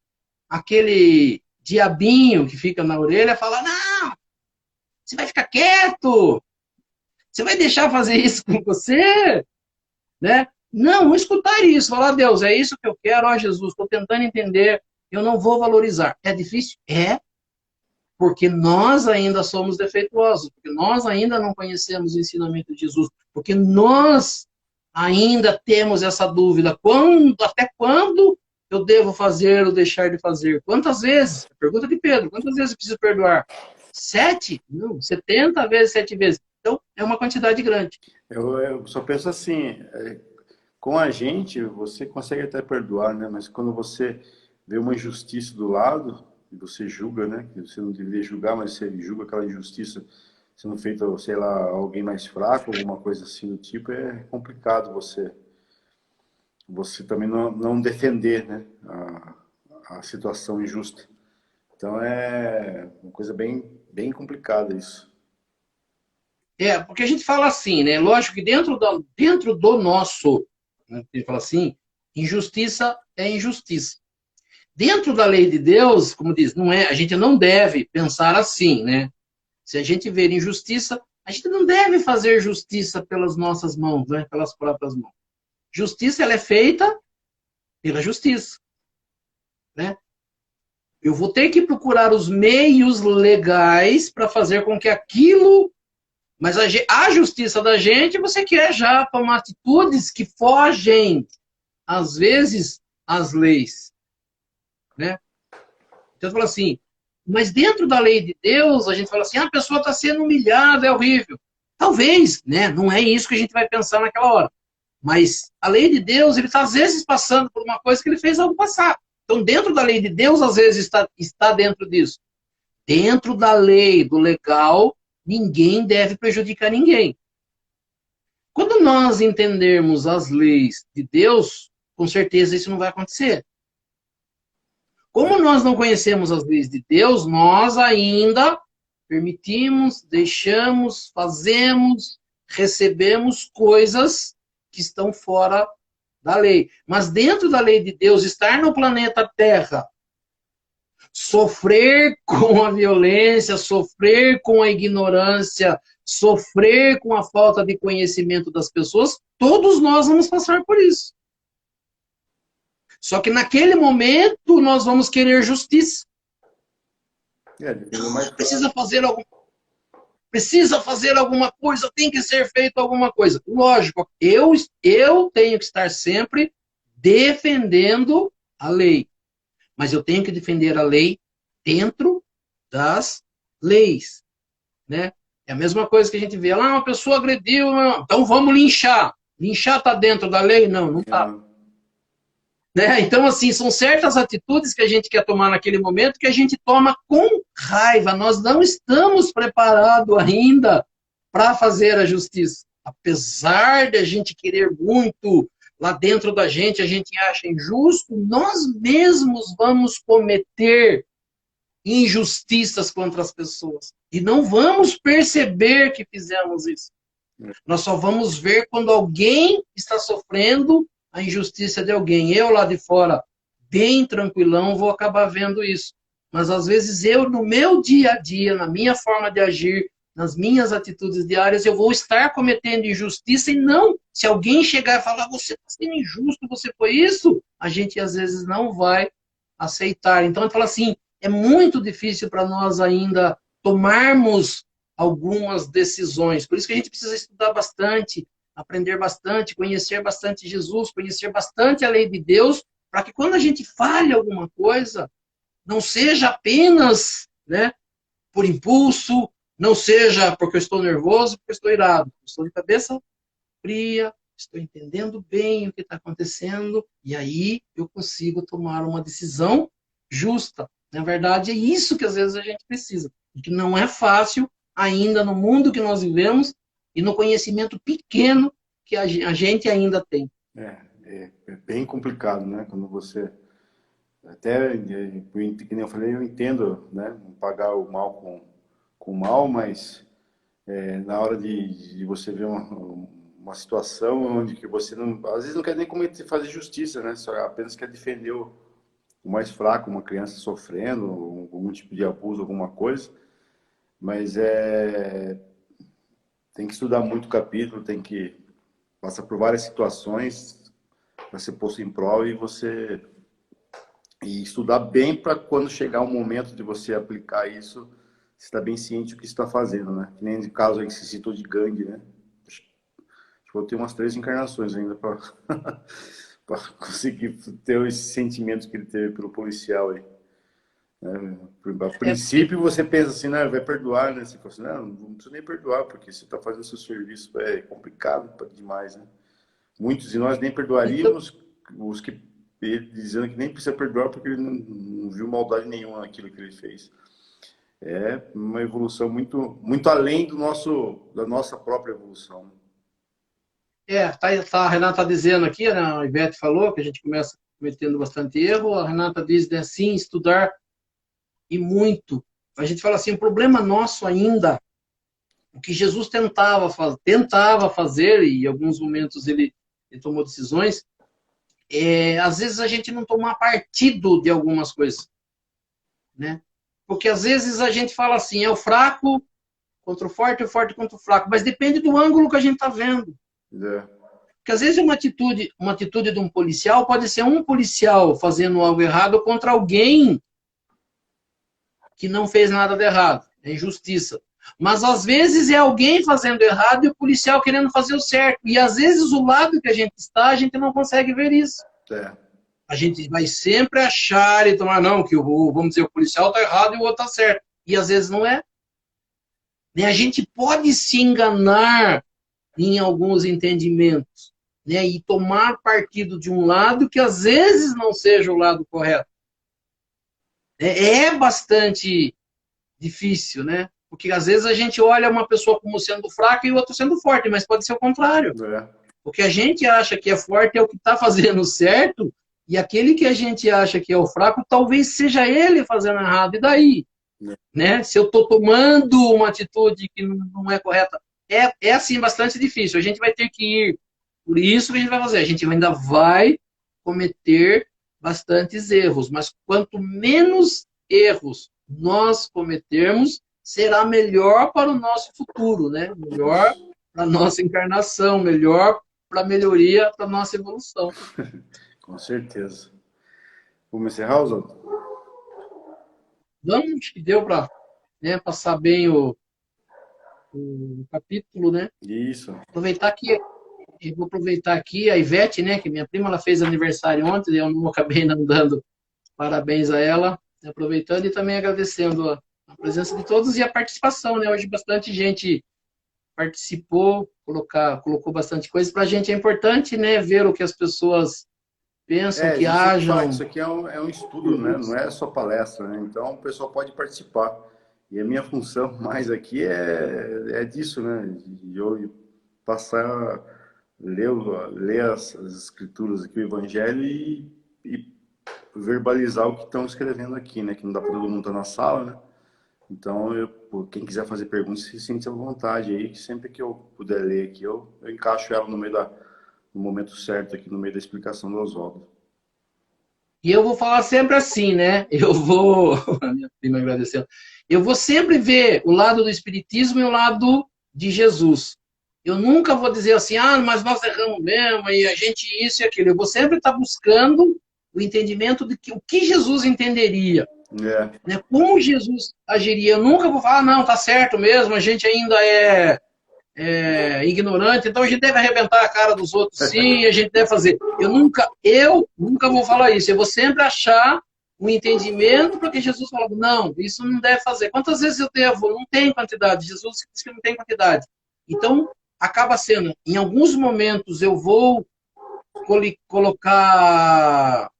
aquele diabinho que fica na orelha falar, não, você vai ficar quieto, você vai deixar fazer isso com você, né? Não escutar isso, falar, Deus, é isso que eu quero, ó Jesus, estou tentando entender, eu não vou valorizar. É difícil? É, porque nós ainda somos defeituosos, porque nós ainda não conhecemos o ensinamento de Jesus, porque nós ainda temos essa dúvida, até quando eu devo fazer ou deixar de fazer? Quantas vezes? Pergunta de Pedro, quantas vezes eu preciso perdoar? 7? Não, 70 vezes, 7 vezes. Então, é uma quantidade grande.
Eu só penso assim, com a gente você consegue até perdoar, né? Mas quando você vê uma injustiça do lado, e você julga, né? Que você não deveria julgar, mas você julga aquela injustiça sendo feita, sei lá, alguém mais fraco, alguma coisa assim do tipo, é complicado você também não defender, né? A situação injusta. Então é uma coisa bem complicada isso.
Porque a gente fala assim, né? Lógico que dentro do nosso, né, a gente fala assim, injustiça é injustiça. Dentro da lei de Deus, como diz, não é, a gente não deve pensar assim, né? Se a gente ver injustiça, a gente não deve fazer justiça pelas nossas mãos, né? Pelas próprias mãos. Justiça ela é feita pela justiça, né? Eu vou ter que procurar os meios legais para fazer com que aquilo, mas a justiça da gente, você quer já tomar atitudes que fogem, às vezes, às leis, né? Então, eu falo assim, mas dentro da lei de Deus, a gente fala assim, a pessoa está sendo humilhada, é horrível. Talvez, né? Não é isso que a gente vai pensar naquela hora. Mas a lei de Deus, ele está às vezes passando por uma coisa que ele fez algo passado. Então, dentro da lei de Deus, às vezes está dentro disso. Dentro da lei, do legal, ninguém deve prejudicar ninguém. Quando nós entendermos as leis de Deus, com certeza isso não vai acontecer. Como nós não conhecemos as leis de Deus, nós ainda permitimos, deixamos, fazemos, recebemos coisas que estão fora da lei. Mas dentro da lei de Deus, estar no planeta Terra, sofrer com a violência, sofrer com a ignorância, sofrer com a falta de conhecimento das pessoas, todos nós vamos passar por isso. Só que naquele momento nós vamos querer justiça.
Mais
Precisa fazer alguma coisa, tem que ser feito alguma coisa. Lógico, eu tenho que estar sempre defendendo a lei. Mas eu tenho que defender a lei dentro das leis, né? É a mesma coisa que a gente vê lá, uma pessoa agrediu, então vamos linchar. Linchar está dentro da lei? Não, não está. Né? Então, assim, são certas atitudes que a gente quer tomar naquele momento que a gente toma com raiva. Nós não estamos preparados ainda para fazer a justiça. Apesar de a gente querer muito, lá dentro da gente a gente acha injusto, nós mesmos vamos cometer injustiças contra as pessoas. E não vamos perceber que fizemos isso. Nós só vamos ver quando alguém está sofrendo a injustiça de alguém. Eu lá de fora, bem tranquilão, vou acabar vendo isso. Mas às vezes eu, no meu dia a dia, na minha forma de agir, nas minhas atitudes diárias, eu vou estar cometendo injustiça e não, se alguém chegar e falar, você está sendo injusto, você foi isso, a gente às vezes não vai aceitar. Então, ele fala assim, é muito difícil para nós ainda tomarmos algumas decisões. Por isso que a gente precisa estudar bastante, aprender bastante, conhecer bastante Jesus, conhecer bastante a lei de Deus, para que quando a gente fale alguma coisa, não seja apenas, né, por impulso, não seja porque eu estou nervoso, porque eu estou irado. Eu estou de cabeça fria, estou entendendo bem o que está acontecendo, e aí eu consigo tomar uma decisão justa. Na verdade, é isso que às vezes a gente precisa, e que não é fácil ainda no mundo que nós vivemos e no conhecimento pequeno que a gente ainda tem.
É bem complicado, né? Quando você até, que nem eu falei, eu entendo, né? Não pagar o mal com o mal, mas na hora de você ver uma situação onde que você não, às vezes não quer nem fazer justiça, né? Só apenas quer defender o mais fraco, uma criança sofrendo, algum tipo de abuso, alguma coisa. Mas tem que estudar muito o capítulo, tem que passar por várias situações para ser posto em prova e você E estudar bem para quando chegar o momento de você aplicar isso, você está bem ciente do que você está fazendo, né? Que nem no caso aí que você citou de Gandhi, né? Acho que vou ter umas 3 encarnações ainda para para conseguir ter esse sentimento que ele teve pelo policial aí. A
É porque,
princípio você pensa assim, né, vai perdoar, né? Você fala assim, não precisa nem perdoar, porque você está fazendo seu serviço, é complicado demais, né? Muitos de nós nem
então,
perdoaríamos os que dizendo que nem precisa perdoar porque ele não viu maldade nenhuma naquilo que ele fez. É uma evolução muito além da nossa própria evolução.
a Renata está dizendo aqui, né, a Ivete falou que a gente começa cometendo bastante erro, a Renata diz, né, sim, estudar e muito. A gente fala assim, o problema nosso ainda, o que Jesus tentava fazer, e em alguns momentos ele tomou decisões, às vezes a gente não tomar partido de algumas coisas, né? Porque às vezes a gente fala assim, é o fraco contra o forte contra o fraco, mas depende do ângulo que a gente está vendo.
É,
Porque às vezes uma atitude de um policial pode ser um policial fazendo algo errado contra alguém que não fez nada de errado. É injustiça. Mas às vezes é alguém fazendo errado e o policial querendo fazer o certo. E às vezes o lado que a gente está, a gente não consegue ver isso.
é,
A gente vai sempre achar e tomar, não, que vamos dizer, o policial está errado e o outro está certo. E às vezes não é. Né? A gente pode se enganar em alguns entendimentos, né? E tomar partido de um lado que às vezes não seja o lado correto. É bastante difícil, né? Porque às vezes a gente olha uma pessoa como sendo fraca e o outro sendo forte, mas pode ser o contrário.
é.
O que a gente acha que é forte é o que está fazendo certo, e aquele que a gente acha que é o fraco, talvez seja ele fazendo errado. E daí? Né? Se eu estou tomando uma atitude que não é correta, é assim bastante difícil. A gente vai ter que ir. Por isso que a gente vai fazer. A gente ainda vai cometer bastantes erros, mas quanto menos erros nós cometermos, será melhor para o nosso futuro, né? Melhor para a nossa encarnação, melhor para a melhoria, para a nossa evolução.
Com certeza. Vamos encerrar, Oswaldo?
Vamos, que deu para, né, passar bem o capítulo, né?
Isso.
Aproveitar que eu vou aproveitar aqui a Ivete, né, que minha prima ela fez aniversário ontem, eu não acabei não dando parabéns a ela, aproveitando e também agradecendo a presença de todos e a participação, né? Hoje bastante gente participou, colocou bastante coisa. Para a gente é importante, né, ver o que as pessoas pensam,
A
que
gente sempre fala que
ajam.
isso aqui é um estudo, né? Não é só palestra, né? Então o pessoal pode participar. E a minha função mais aqui é disso, né? De eu passar, ler as escrituras aqui, o evangelho e verbalizar o que estão escrevendo aqui, né? Que não dá para todo mundo estar na sala, né? Então, quem quiser fazer perguntas, se sente à vontade aí, que sempre que eu puder ler aqui, eu encaixo ela no momento certo aqui, no meio da explicação do Oswaldo.
E eu vou falar sempre assim, né? Eu vou, a minha prima agradecendo, eu vou sempre ver o lado do Espiritismo e o lado de Jesus. Eu nunca vou dizer assim, mas nós erramos mesmo, e a gente isso e aquilo. Eu vou sempre estar buscando o entendimento de o que Jesus entenderia,
É,
né? Como Jesus agiria. Eu nunca vou falar, não, tá certo mesmo, a gente ainda é ignorante, então a gente deve arrebentar a cara dos outros, sim, a gente deve fazer. Eu nunca vou falar isso. Eu vou sempre achar um entendimento para que Jesus fala, não, isso não deve fazer. Quantas vezes eu devo? Não tem quantidade. Jesus diz que não tem quantidade. Então, acaba sendo, em alguns momentos eu vou colocar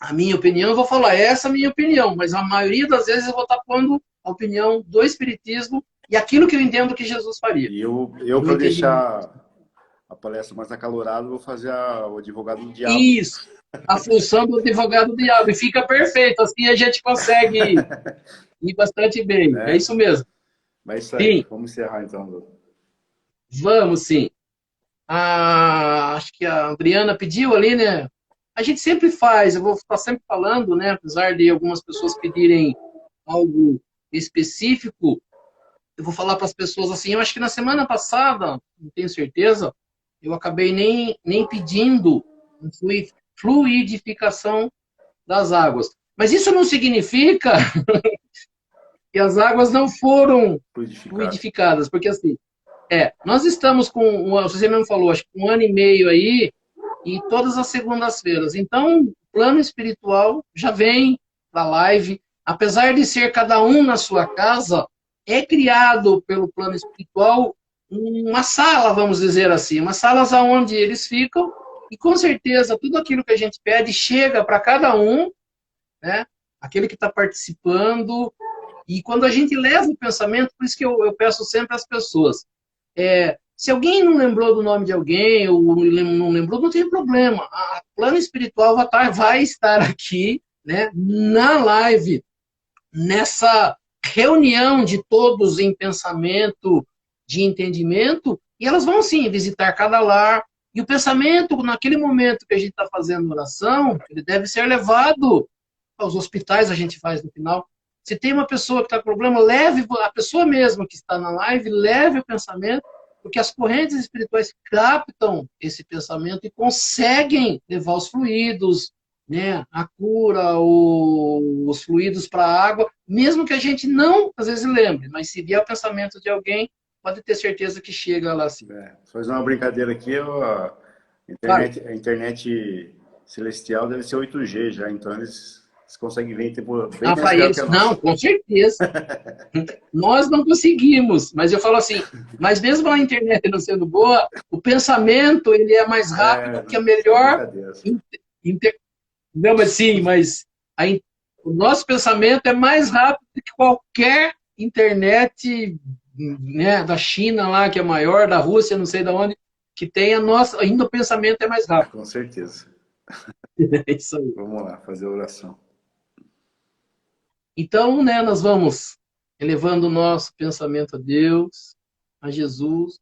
a minha opinião, eu vou falar, essa é a minha opinião, mas a maioria das vezes eu vou estar pondo a opinião do Espiritismo e aquilo que eu entendo que Jesus faria.
e eu
No
para
entendimento.
deixar a palestra mais acalorada, vou fazer o advogado do diabo.
Isso. A função do advogado diabo. E fica perfeito. Assim a gente consegue ir bastante bem. É
Né?
isso mesmo.
Mas é isso aí.
Sim,
Vamos encerrar então.
vamos sim. Acho que a Adriana pediu ali, né? A gente sempre faz, eu vou estar sempre falando, né? Apesar de algumas pessoas pedirem algo específico, eu vou falar para as pessoas assim. Eu acho que na semana passada, não tenho certeza, eu acabei nem pedindo fluidificação das águas. Mas isso não significa que as águas não foram
Fluidificado.
fluidificadas, porque assim, nós estamos com, você mesmo falou, acho que 1 ano e meio aí, e todas as segundas-feiras. Então, o plano espiritual já vem para a live. Apesar de ser cada um na sua casa, é criado pelo plano espiritual uma sala, vamos dizer assim, uma sala onde eles ficam, e com certeza tudo aquilo que a gente pede chega para cada um, né? Aquele que está participando. E quando a gente leva o pensamento, por isso que eu peço sempre às pessoas, se alguém não lembrou do nome de alguém, ou não lembrou, não tem problema. A plano espiritual vai estar aqui, né, na live, nessa reunião de todos em pensamento, de entendimento, e elas vão sim visitar cada lar. E o pensamento, naquele momento que a gente está fazendo oração, ele deve ser levado aos hospitais, a gente faz no final. Se tem uma pessoa que está com problema, leve a pessoa mesma que está na live, leve o pensamento, porque as correntes espirituais captam esse pensamento e conseguem levar os fluidos, né, a cura, os fluidos para a água, mesmo que a gente não, às vezes, lembre, mas se vier o pensamento de alguém, pode ter certeza que chega lá sim.
Fazer uma brincadeira aqui, a internet celestial deve ser 8G já, então eles conseguem ver em tempo bem mais
Para
real que
eles,
a
não,
nossa.
com certeza. Nós não conseguimos, mas eu falo assim, mas mesmo a internet não sendo boa, o pensamento ele é mais rápido que a melhor. Não, mas sim, mas o nosso pensamento é mais rápido que qualquer internet, né, da China lá, que é maior, da Rússia, não sei de onde, que tem a nossa, ainda o pensamento é mais rápido.
Com certeza.
É isso aí.
Vamos lá, fazer a oração.
Então, né, nós vamos elevando o nosso pensamento a Deus, a Jesus,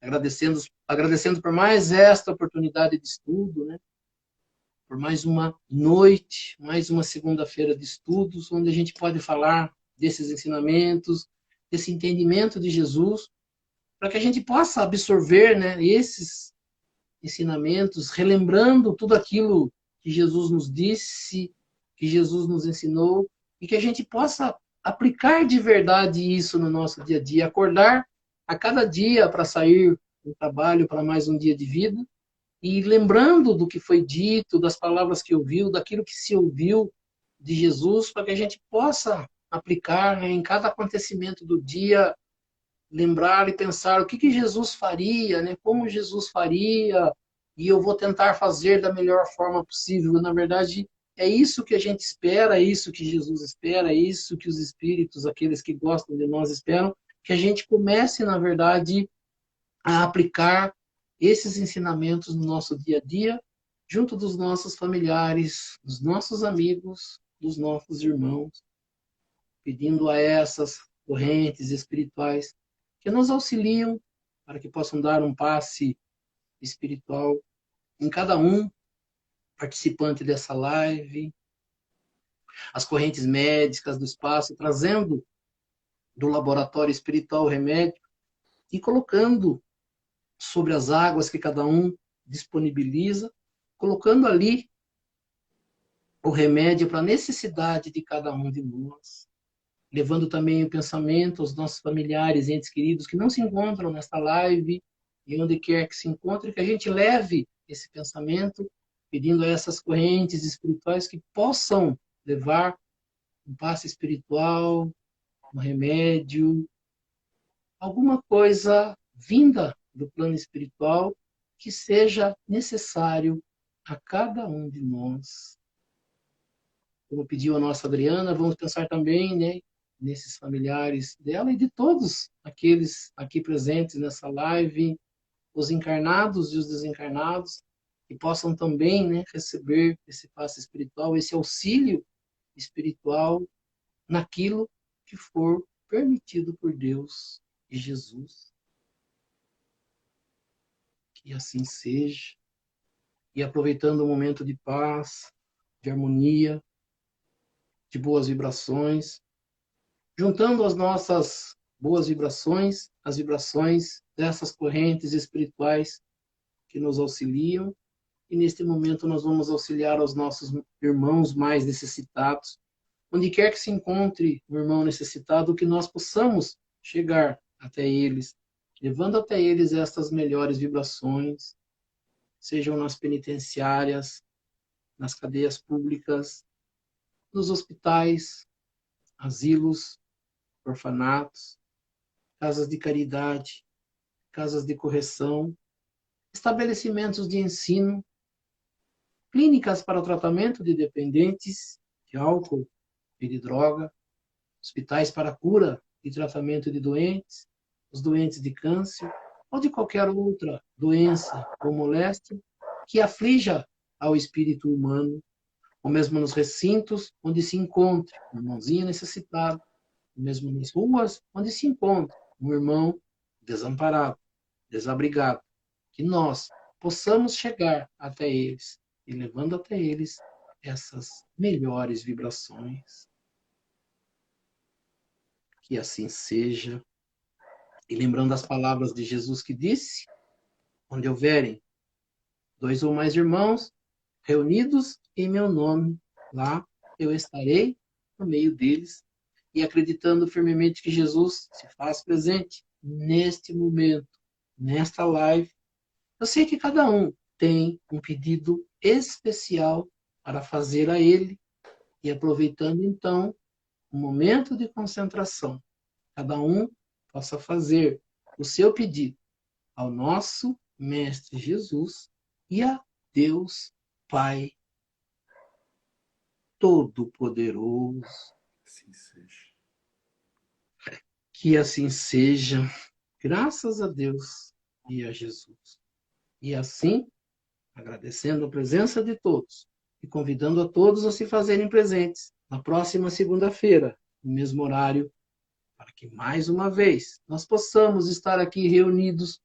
agradecendo por mais esta oportunidade de estudo, né? Por mais uma noite, mais uma segunda-feira de estudos, onde a gente pode falar desses ensinamentos, desse entendimento de Jesus, para que a gente possa absorver, né, esses ensinamentos, relembrando tudo aquilo que Jesus nos disse, que Jesus nos ensinou, e que a gente possa aplicar de verdade isso no nosso dia a dia, acordar a cada dia para sair do trabalho, para mais um dia de vida, e lembrando do que foi dito, das palavras que ouviu, daquilo que se ouviu de Jesus, para que a gente possa aplicar, né, em cada acontecimento do dia, lembrar e pensar o que Jesus faria, né, como Jesus faria, e eu vou tentar fazer da melhor forma possível. Na verdade, é isso que a gente espera, é isso que Jesus espera, é isso que os espíritos, aqueles que gostam de nós, esperam, que a gente comece, na verdade, a aplicar esses ensinamentos no nosso dia a dia, junto dos nossos familiares, dos nossos amigos, dos nossos irmãos, pedindo a essas correntes espirituais que nos auxiliam para que possam dar um passe espiritual em cada um participante dessa live, as correntes médicas do espaço, trazendo do laboratório espiritual o remédio e colocando sobre as águas que cada um disponibiliza, colocando ali o remédio para a necessidade de cada um de nós, levando também o pensamento aos nossos familiares, entes queridos que não se encontram nesta live, e onde quer que se encontre, que a gente leve esse pensamento, pedindo a essas correntes espirituais que possam levar um passe espiritual, um remédio, alguma coisa vinda do plano espiritual que seja necessário a cada um de nós. Como pediu a nossa Adriana, vamos pensar também, né, nesses familiares dela e de todos aqueles aqui presentes nessa live, os encarnados e os desencarnados, que possam também, né, receber esse passe espiritual, esse auxílio espiritual naquilo que for permitido por Deus e Jesus. Que assim seja. E aproveitando o momento de paz, de harmonia, de boas vibrações, juntando as nossas boas vibrações, as vibrações dessas correntes espirituais que nos auxiliam, e neste momento nós vamos auxiliar aos nossos irmãos mais necessitados. Onde quer que se encontre um irmão necessitado, que nós possamos chegar até eles, levando até eles estas melhores vibrações, sejam nas penitenciárias, nas cadeias públicas, nos hospitais, asilos, orfanatos, casas de caridade, casas de correção, estabelecimentos de ensino, clínicas para o tratamento de dependentes de álcool e de droga, hospitais para cura e tratamento de doentes, os doentes de câncer ou de qualquer outra doença ou moléstia que aflija ao espírito humano, ou mesmo nos recintos onde se encontra um irmãozinho necessitado, ou mesmo nas ruas onde se encontra um irmão desamparado, desabrigado, que nós possamos chegar até eles e levando até eles essas melhores vibrações. Que assim seja. E lembrando as palavras de Jesus que disse, onde houverem 2 ou mais irmãos reunidos em meu nome, lá eu estarei no meio deles, e acreditando firmemente que Jesus se faz presente neste momento, nesta live. Eu sei que cada um tem um pedido especial para fazer a Ele, e aproveitando então o momento de concentração, cada um possa fazer o seu pedido ao nosso Mestre Jesus e a Deus Pai Todo-Poderoso.
Assim seja.
Que assim seja, graças a Deus e a Jesus. E assim, agradecendo a presença de todos e convidando a todos a se fazerem presentes na próxima segunda-feira, no mesmo horário, para que mais uma vez nós possamos estar aqui reunidos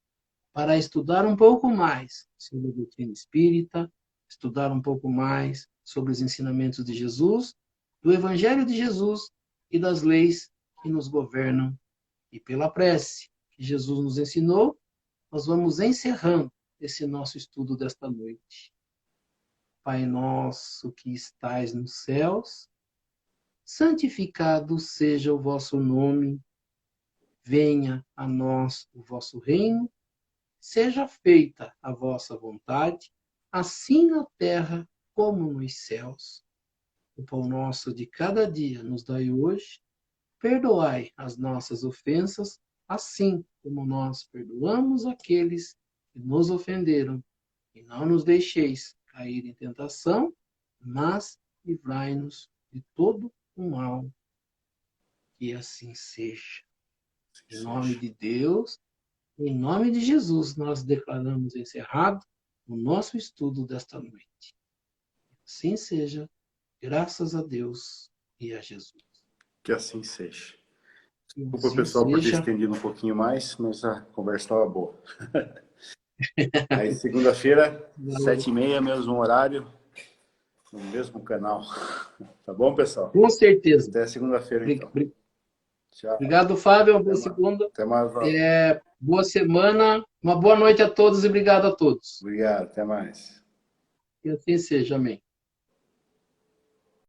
para estudar um pouco mais sobre a doutrina espírita, estudar um pouco mais sobre os ensinamentos de Jesus, do Evangelho de Jesus e das leis que nos governam. E pela prece que Jesus nos ensinou, nós vamos encerrando esse nosso estudo desta noite. Pai nosso que estais nos céus, santificado seja o vosso nome, venha a nós o vosso reino, seja feita a vossa vontade, assim na terra como nos céus. O pão nosso de cada dia nos dai hoje, perdoai as nossas ofensas, assim como nós perdoamos aqueles que nos ofenderam, e não nos deixeis cair em tentação, mas livrai-nos de todo o mal. Que assim seja. Em nome de Deus, em nome de Jesus, nós declaramos encerrado o nosso estudo desta noite. Assim seja, graças a Deus e a Jesus.
Que assim seja.
Que
Desculpa,
assim
pessoal, por ter
seja.
estendido um pouquinho mais, mas a conversa estava boa. Aí, segunda-feira, 7h30, mesmo horário, no mesmo canal. Tá bom, pessoal?
Com certeza.
Até segunda-feira, então. Tchau.
Obrigado, Fábio. Uma boa segunda.
Até mais.
Boa semana. Uma boa noite a todos e obrigado a todos.
Obrigado, até mais.
Que assim seja. Amém.